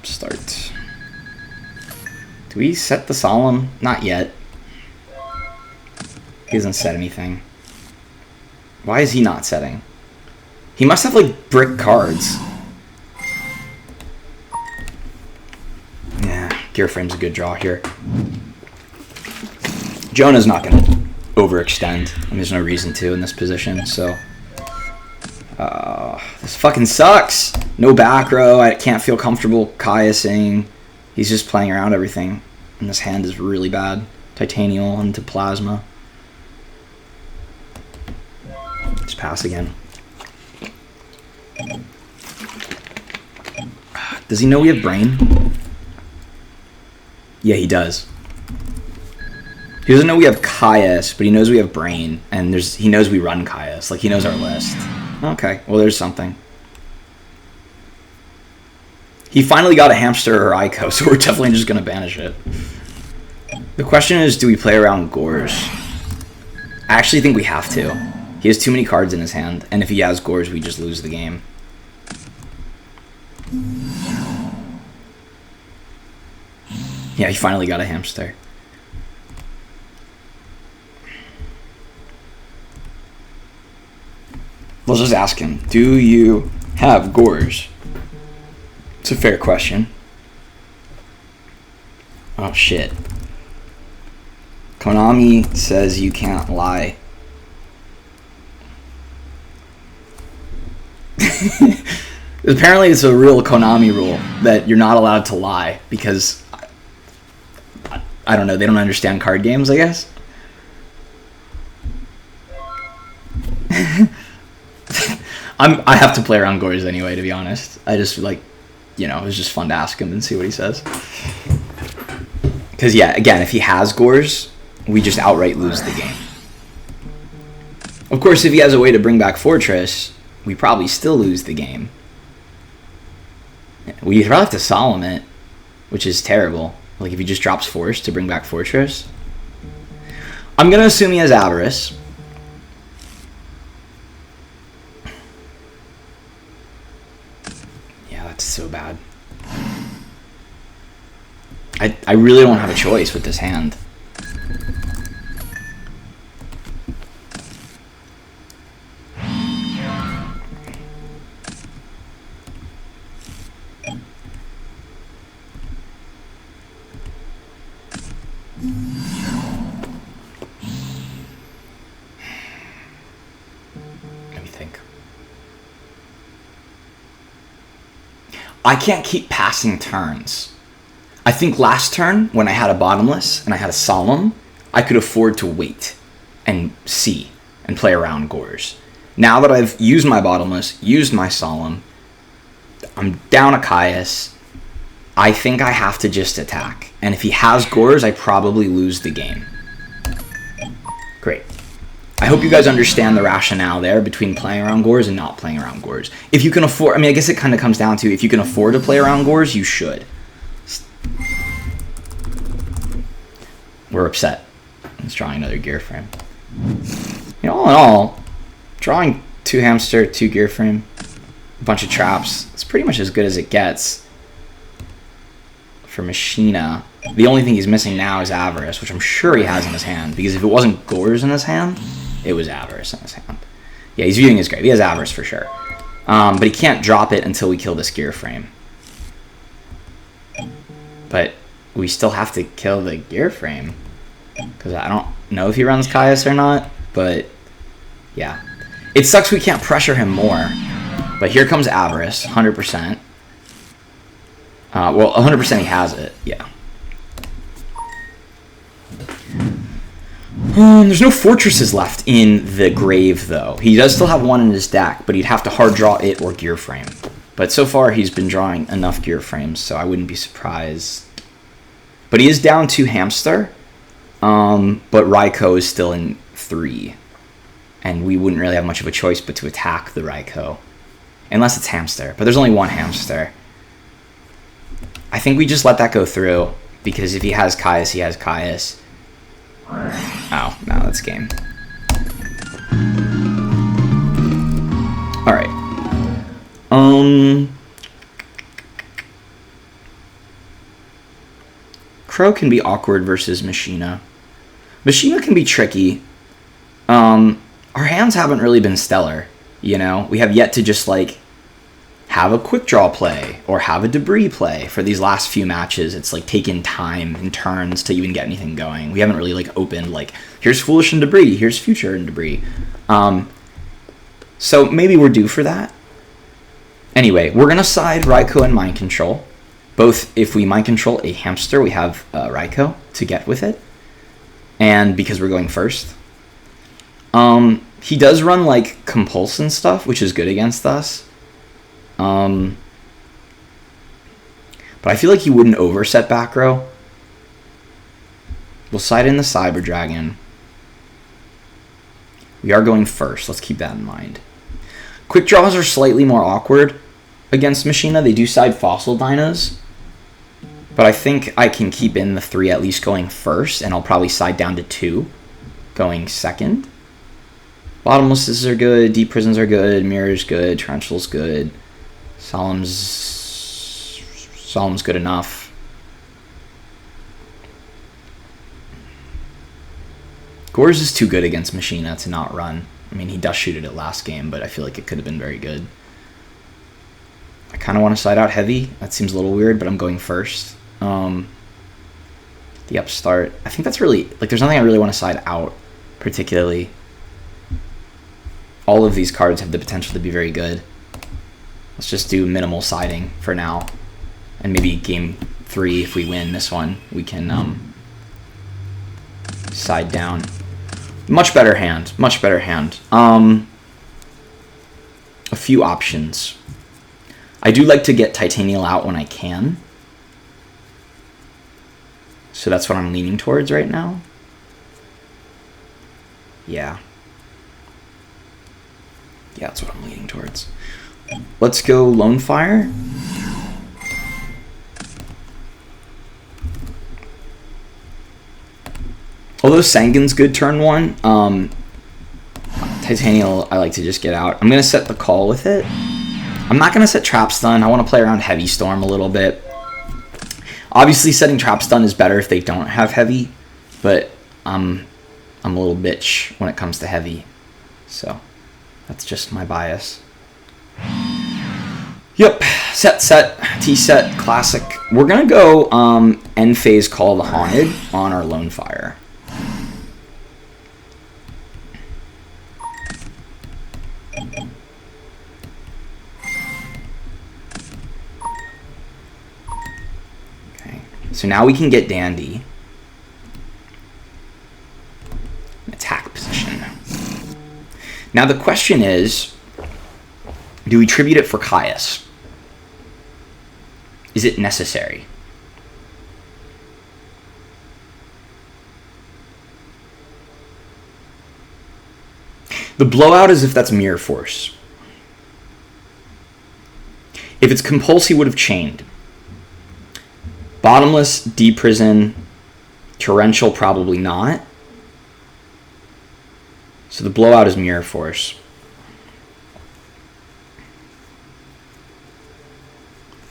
Start. Do we set the Solemn? Not yet. He hasn't said anything. Why is he not setting? He must have, like, brick cards. Yeah, Gear Frame's a good draw here. Jonah's not going to overextend. I mean, there's no reason to in this position, so... this fucking sucks! No back row, I can't feel comfortable Caiusing. He's just playing around everything. And this hand is really bad. Titanial into Plasma. Just pass again. Does he know we have Brain? Yeah, he does. He doesn't know we have Caius, but he knows we have Brain, and he knows we run Caius. Like, he knows our list. Okay, well, there's something. He finally got a Hamster or Ico, so we're definitely just going to banish it. The question is, do we play around Gores? I actually think we have to. He has too many cards in his hand, and if he has Gores, we just lose the game. Yeah, he finally got a Hamster. Let's just ask him, do you have Gores? It's a fair question. Oh, shit. Konami says you can't lie. Apparently it's a real Konami rule that you're not allowed to lie because, I don't know, they don't understand card games, I guess. I have to play around Gores anyway, to be honest. I just, like, you know, it was just fun to ask him and see what he says. Because, yeah, again, if he has Gores, we just outright lose the game. Of course, if he has a way to bring back Fortress, we probably still lose the game. We probably have to Solemn it, which is terrible. Like, if he just drops Force to bring back Fortress. I'm going to assume he has Avarice. Yeah, that's so bad. I really don't have a choice with this hand. I can't keep passing turns. I think last turn, when I had a Bottomless and I had a Solemn, I could afford to wait and see and play around Gores. Now that I've used my Bottomless, used my Solemn, I'm down a Caius. I think I have to just attack. And if he has Gores, I probably lose the game. Great. I hope you guys understand the rationale there between playing around Gores and not playing around Gores. If you can afford... I mean, I guess it kind of comes down to if you can afford to play around Gores, you should. We're upset. Let's draw another gear frame. You know, all in all, drawing 2 hamster, 2 gear frame, a bunch of traps, it's pretty much as good as it gets for Machina. The only thing he's missing now is Avarice, which I'm sure he has in his hand, because if it wasn't Gores in his hand, it was Avarice in his hand. Yeah, he's viewing his grave. He has Avarice for sure. But he can't drop it until we kill this gear frame. But we still have to kill the gear frame, because I don't know if he runs Caius or not, but yeah. It sucks we can't pressure him more, but here comes Avarice, 100%. Well, 100% he has it, yeah. There's no fortresses left in the grave, though. He does still have one in his deck, but he'd have to hard draw it or gear frame. But so far, he's been drawing enough gear frames, so I wouldn't be surprised. But he is down 2 hamster, but Raikou is still in 3. And we wouldn't really have much of a choice but to attack the Raikou. Unless it's hamster, but there's only 1 hamster. I think we just let that go through, because if he has Caius, he has Caius. Oh, no, that's game. Alright. Crow can be awkward versus Machina. Machina can be tricky. Our hands haven't really been stellar, you know? We have yet to just, like, have a quick draw play or have a debris play for these last few matches. It's like taken time and turns to even get anything going. We haven't really like opened like, here's Foolish and Debris, here's Future and Debris. So maybe we're due for that. Anyway, we're going to side Raikou and Mind Control. Both, if we Mind Control a hamster, we have Raikou to get with it. And because we're going first. He does run like Compulse and stuff, which is good against us. But I feel like he wouldn't overset back row. We'll side in the Cyber Dragon. We are going first. Let's keep that in mind. Quick draws are slightly more awkward against Machina. They do side Fossil Dinos. But I think I can keep in the 3 at least going first, and I'll probably side down to 2 going second. Bottomlesses are good. Deep Prisons are good. Mirror's good. Tarantula's good. Solemn's good enough. Gores is too good against Machina to not run. I mean, he does shoot it at last game, but I feel like it could have been very good. I kind of want to side out heavy. That seems a little weird, but I'm going first. The upstart. I think that's really... like, there's nothing I really want to side out, particularly. All of these cards have the potential to be very good. Let's just do minimal siding for now. And maybe game 3, if we win this one, we can side down. Much better hand. Much better hand. A few options. I do like to get Titanial out when I can. So that's what I'm leaning towards right now. Yeah. Yeah, that's what I'm leaning towards. Let's go Lone Fire. Although Sanguine's good turn 1, Titanial I like to just get out. I'm going to set the call with it. I'm not going to set Trap Stun. I want to play around Heavy Storm a little bit. Obviously, setting Trap Stun is better if they don't have Heavy, but I'm a little bitch when it comes to Heavy. So that's just my bias. Yep, set, T-set, classic. We're going to go end phase Call the Haunted on our Lone Fire. Okay, so now we can get Dandy. Attack position. Now the question is, do we tribute it for Caius? Is it necessary? The blowout is if that's Mirror Force. If it's Compulse, he would have chained. Bottomless, Deprison, Torrential, probably not. So the blowout is Mirror Force.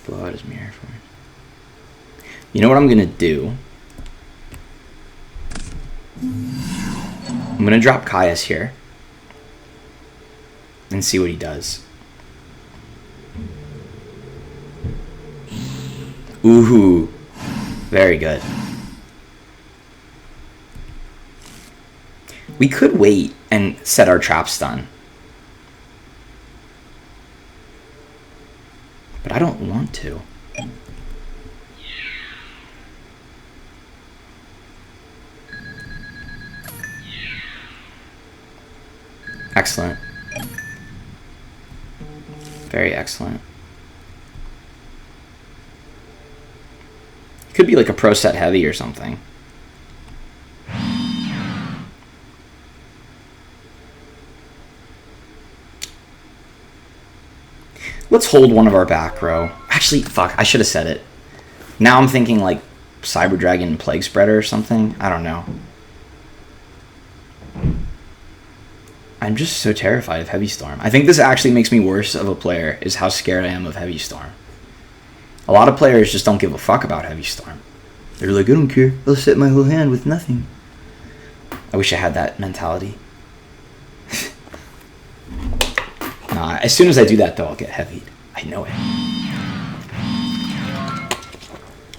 Blowout is Mirror Force. You know what I'm going to do? I'm going to drop Caius here. And see what he does. Ooh. Very good. We could wait and set our trap stun. But I don't want to. Excellent. Very excellent. Could be like a pro set heavy or something. Let's hold one of our back row. Actually, fuck, I should have said it. Now I'm thinking like Cyber Dragon Plague Spreader or something. I don't know. I'm just so terrified of Heavy Storm. I think this actually makes me worse of a player, is how scared I am of Heavy Storm. A lot of players just don't give a fuck about Heavy Storm. They're like, I don't care. I'll set my whole hand with nothing. I wish I had that mentality. Nah, as soon as I do that, though, I'll get heavied. I know it.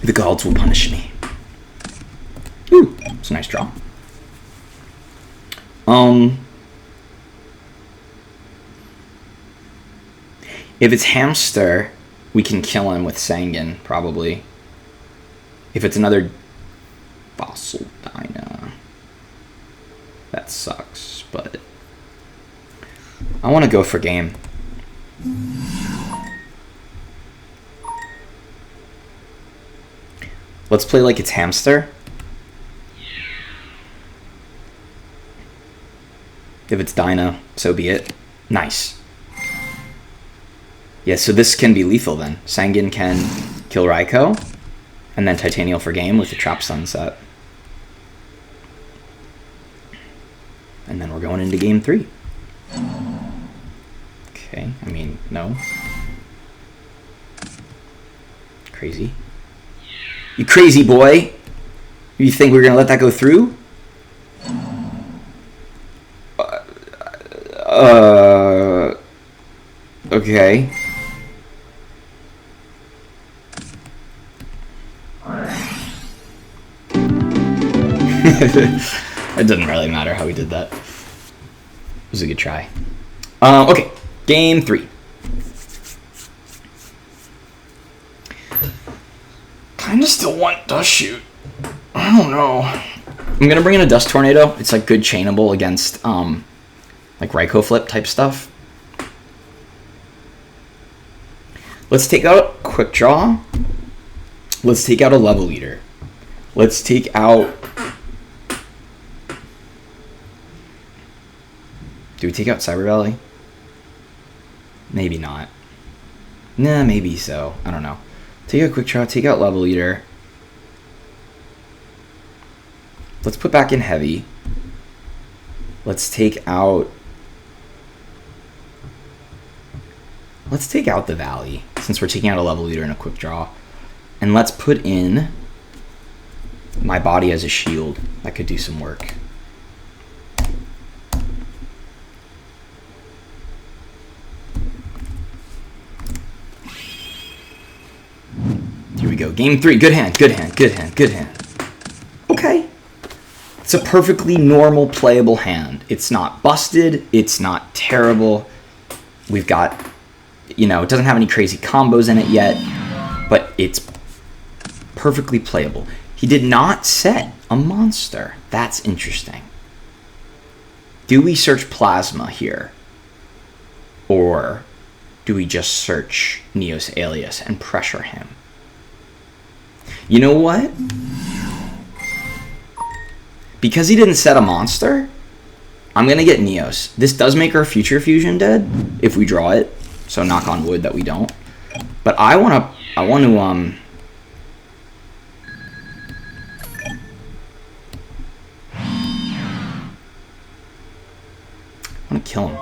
The gods will punish me. Ooh, it's a nice draw. If it's Hamster, we can kill him with Sanguine, probably. If it's another Fossil Dyna, that sucks, but I want to go for game. Let's play like it's Hamster. If it's Dyna, so be it. Nice. Yeah, so this can be lethal then. Sanguine can kill Raikou, and then Titanial for game with the Trap Sunset. And then we're going into game 3. Okay, I mean, no. Crazy. You crazy boy! You think we're gonna let that go through? Okay. It doesn't really matter how we did that. It was a good try. Okay, game 3. Kinda still want Dust Shoot. I don't know. I'm gonna bring in a Dust Tornado. It's like good chainable against like Raikou Flip type stuff. Let's take out Quickdraw. Let's take out a Level Leader. Let's take out... Do we take out Cyber Valley? Maybe not. Nah, maybe so. I don't know. Take out Quickdraw, take out Level Leader. Let's put back in Heavy. Let's take out... Let's take out the Valley, since we're taking out a Level Leader and a Quickdraw. And let's put in my body as a shield. That could do some work. Here we go. Game 3. Good hand, good hand, good hand, good hand. Okay. It's a perfectly normal playable hand. It's not busted. It's not terrible. We've got, you know, it doesn't have any crazy combos in it yet, but it's perfectly playable. He did not set a monster. That's interesting. Do we search Plasma here? Or do we just search Neos Alias and pressure him? You know what? Because he didn't set a monster, I'm going to get Neos. This does make our future fusion dead if we draw it. So knock on wood that we don't. But I want to I want to kill him.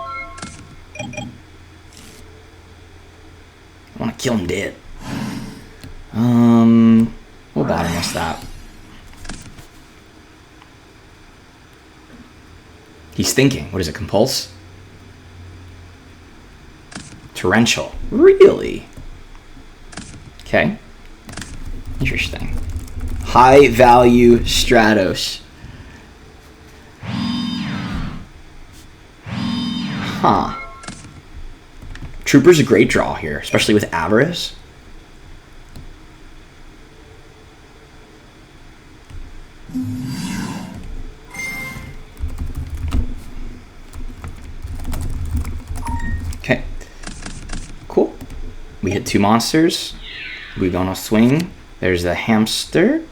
I want to kill him dead. We'll bottomless that. He's thinking. What is it, Compulse? Torrential. Really? Okay. Interesting. High value Stratos. Huh. Trooper's a great draw here, especially with Avarice. Okay. Cool. We hit 2 monsters. We're gonna swing. There's the hamster.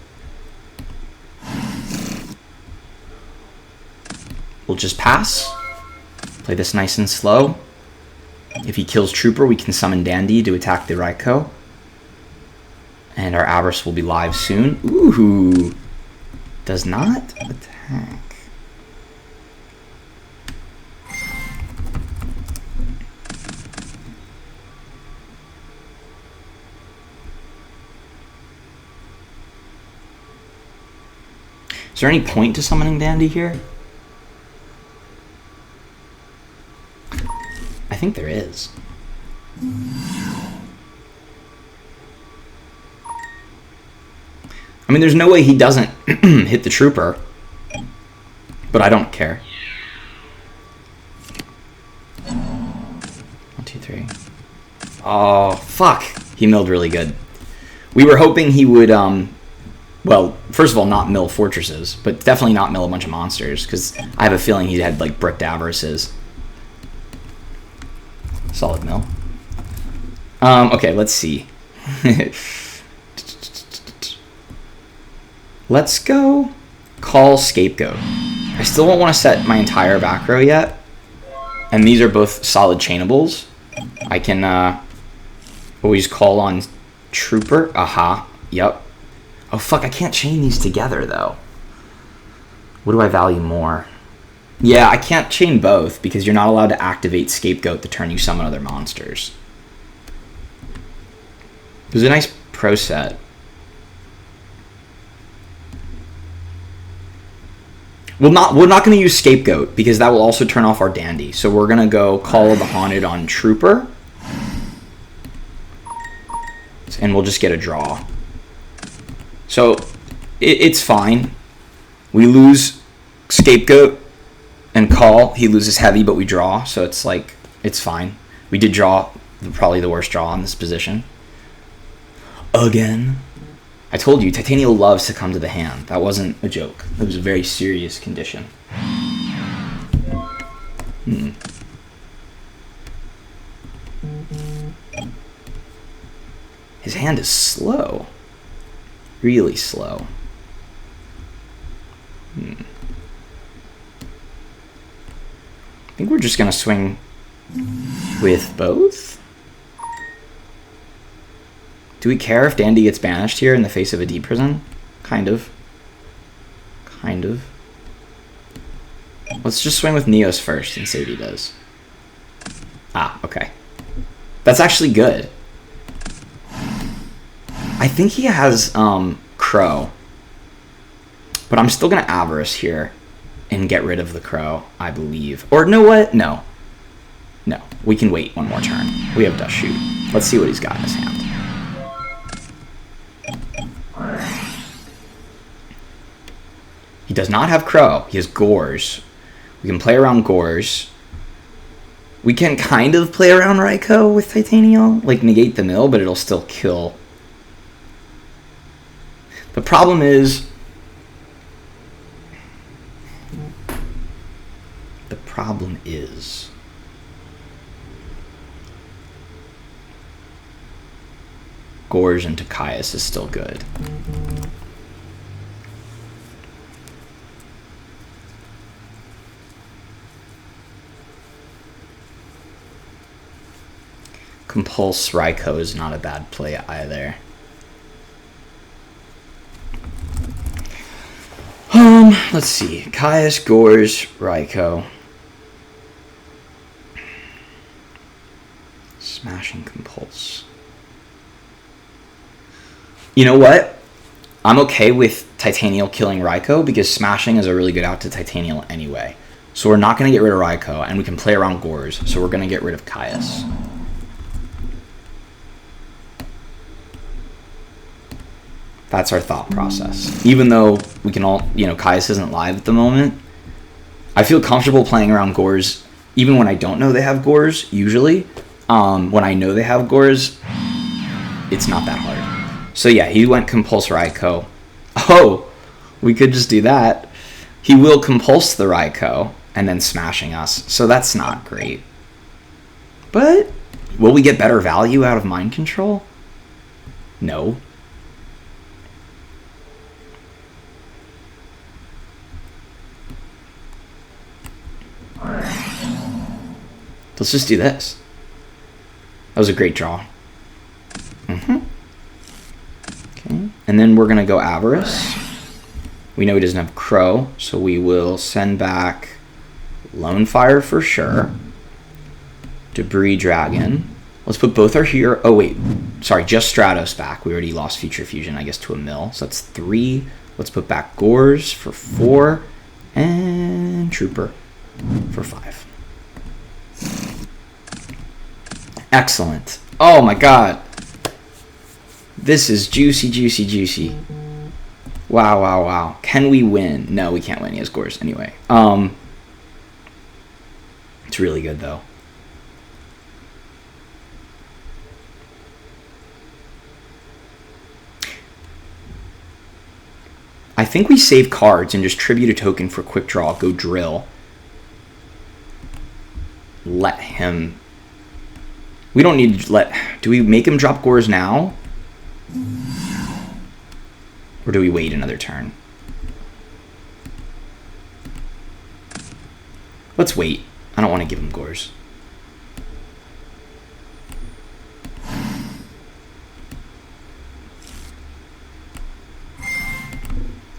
We'll just pass. Play this nice and slow. If he kills Trooper, we can summon Dandy to attack the Raikou. And our Avarice will be live soon. Ooh. Does not attack. Is there any point to summoning Dandy here? I think there is. I mean, there's no way he doesn't hit the Trooper, but I don't care. 1, 2, 3. Oh, fuck. He milled really good. We were hoping he would, well, first of all, not mill fortresses, but definitely not mill a bunch of monsters, because I have a feeling he had, like, bricked Avarices. Solid mill. Okay, let's see. Let's go call Scapegoat. I still don't want to set my entire back row yet. And these are both solid chainables. I can always call on Trooper. Aha. Yep. Oh, fuck. I can't chain these together, though. What do I value more? Yeah, I can't chain both because you're not allowed to activate Scapegoat the turn you summon other monsters. It was a nice pro set. We're not going to use Scapegoat because that will also turn off our Dandy. So we're going to go Call of the Haunted on Trooper. And we'll just get a draw. So it's fine. We lose Scapegoat and Call. He loses Heavy, but we draw. So it's like, it's fine. We did draw probably the worst draw in this position. Again. I told you, Titanium loves to come to the hand. That wasn't a joke. It was a very serious condition. His hand is slow. Really slow. I think we're just going to swing with both. Do we care if Dandy gets banished here in the face of a deep prison? Kind of. Kind of. Let's just swing with Neos first and see what he does. Ah, okay. That's actually good. I think he has Crow. But I'm still going to Avarice here and get rid of the Crow, I believe. Or, no, what? No. No. We can wait one more turn. We have Dust Shoot. Let's see what he's got in his hand. He does not have Crow. He has Gores. We can play around Gores. We can kind of play around Raikou with Titanium. Like, negate the mill, but it'll still kill. The problem is... Gorge into Caius is still good. Compulse Raikou is not a bad play either. Let's see. Caius, Gorge, Raikou. Smashing Compulse. You know what? I'm okay with Titanial killing Raikou because Smashing is a really good out to Titanial anyway. So we're not going to get rid of Raikou, and we can play around Gorge, so we're going to get rid of Caius. That's our thought process. Even though we can all, Caius isn't live at the moment, I feel comfortable playing around Gorge, even when I don't know they have Gorge, usually. When I know they have Gorge, it's not that hard. So yeah, he went Compulse Raikou. Oh, we could just do that. He will Compulse the Raikou and then Smashing us, so that's not great. But will we get better value out of Mind Control? No. Let's just do this. That was a great draw. Okay. And then we're going to go Avarice. We know he doesn't have Crow, so we will send back Lone Fire for sure. Debris Dragon. Let's put both our hero... Oh, wait. Sorry, just Stratos back. We already lost Future Fusion, I guess, to a mill. So that's 3. Let's put back Gorge for 4. And Trooper for 5. Excellent. Oh my god. This is juicy, juicy, juicy. Wow, wow, wow. Can we win? No, we can't win. He has Gorge anyway. It's really good though. I think we save cards and just tribute a token for Quickdraw, go Drill. Let him... We don't need to let... Do we make him drop Gorge now? Or do we wait another turn? Let's wait. I don't want to give him Gorge.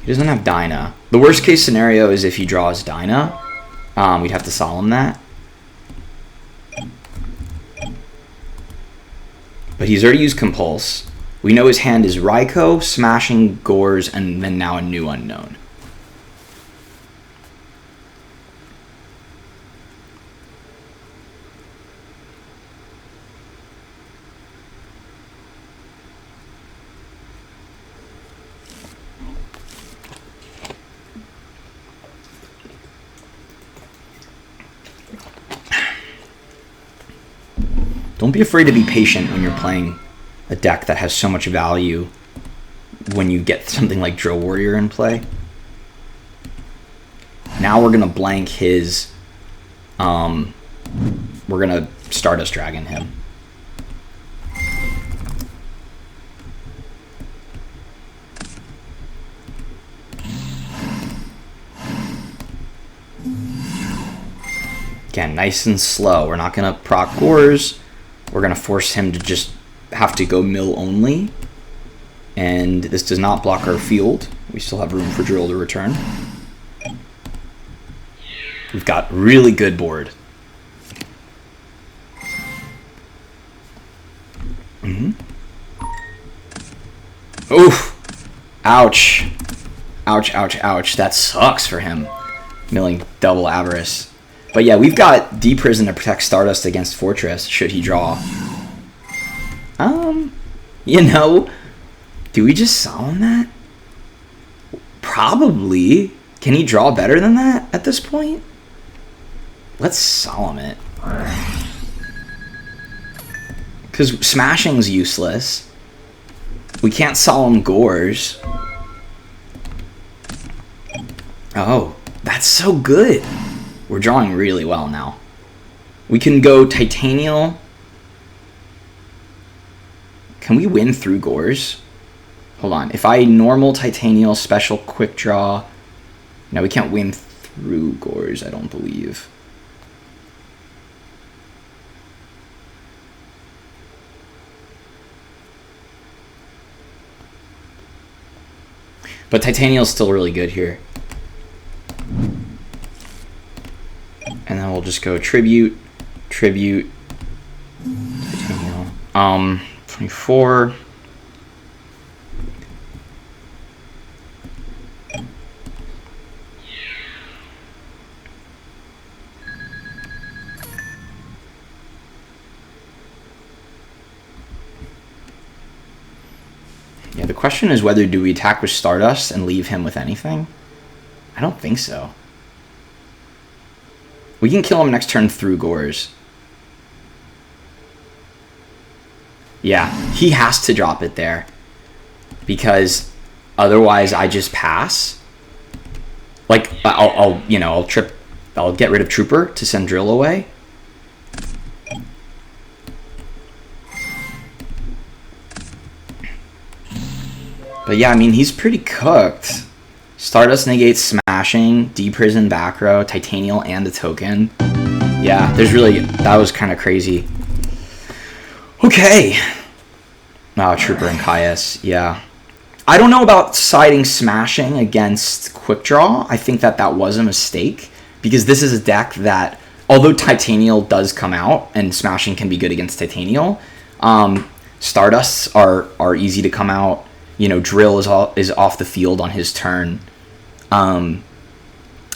He doesn't have Dyna. The worst case scenario is if he draws Dyna. We'd have to Solemn that. But he's already used Compulse. We know his hand is Raikou, Smashing, Gorge, and then now a new unknown. Don't be afraid to be patient when you're playing a deck that has so much value when you get something like Drill Warrior in play. Now we're going to blank his... we're going to Stardust Dragon him. Again, nice and slow. We're not going to proc Gorge. We're going to force him to just have to go mill only. And this does not block our field. We still have room for Drill to return. We've got really good board. Oof. Ouch. Ouch, ouch, ouch. That sucks for him. Milling double Avarice. But yeah, we've got D-Prison to protect Stardust against Fortress, should he draw. Do we just Solemn that? Probably. Can he draw better than that at this point? Let's Solemn it. Because Smashing's useless. We can't Solemn Gorge. Oh, that's so good. We're drawing really well now. We can go Titanial, Can we win through Gores? Hold on. If I normal Titanial, special Quickdraw... No, we can't win through Gores, I don't believe. But Titanial's still really good here. And then we'll just go Tribute, Tribute, Titanial. 24. Yeah, the question is whether do we attack with Stardust and leave him with anything? I don't think so. We can kill him next turn through Gores. Yeah, he has to drop it there. Because otherwise I just pass. Like, I'll get rid of Trooper to send Drill away. But yeah, I mean, he's pretty cooked. Stardust negates Smashing, Deprison back row, Titanial, and the token. Yeah, that was kind of crazy. Okay. Trooper and Caius, yeah. I don't know about siding Smashing against Quickdraw. I think that was a mistake. Because this is a deck that, although Titanial does come out, and Smashing can be good against Titanial, Stardusts are easy to come out. You know, Drill is off the field on his turn. And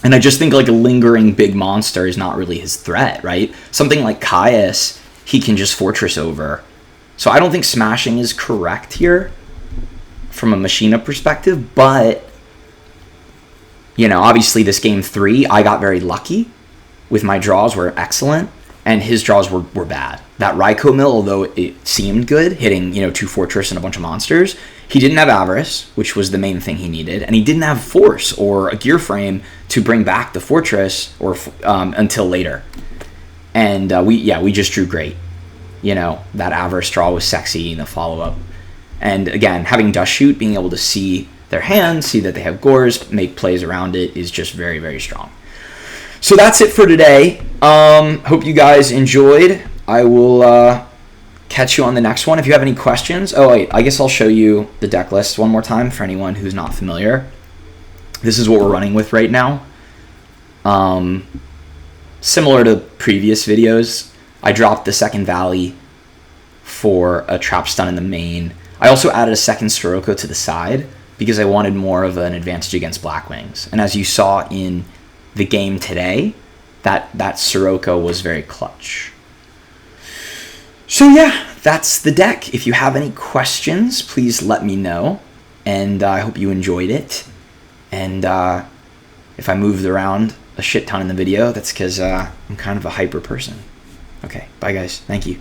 I just think like a lingering big monster is not really his threat, right? Something like Caius, he can just Fortress over. So I don't think Smashing is correct here from a Machina perspective, but, you know, obviously this game 3, I got very lucky with my draws were excellent, and his draws were bad. That Raikou Mill, although it seemed good, hitting, 2 Fortress and a bunch of monsters, he didn't have Avarice, which was the main thing he needed, and he didn't have Force or a Gear Frame to bring back the Fortress or until later. And we just drew great. That Avarice draw was sexy in the follow-up. And again, having Dust Shoot, being able to see their hand, see that they have Gores, make plays around it is just very, very strong. So that's it for today. Hope you guys enjoyed. I will catch you on the next one. If you have any questions... Oh, wait. I guess I'll show you the deck list one more time for anyone who's not familiar. This is what we're running with right now. Similar to previous videos, I dropped the second Valley for a Trap Stun in the main. I also added a second Sirocco to the side because I wanted more of an advantage against Blackwings. And as you saw in the game today, that Sirocco was very clutch. So yeah, that's the deck. If you have any questions, please let me know. And I hope you enjoyed it. And if I moved around a shit ton in the video, that's because I'm kind of a hyper person. Okay, bye guys. Thank you.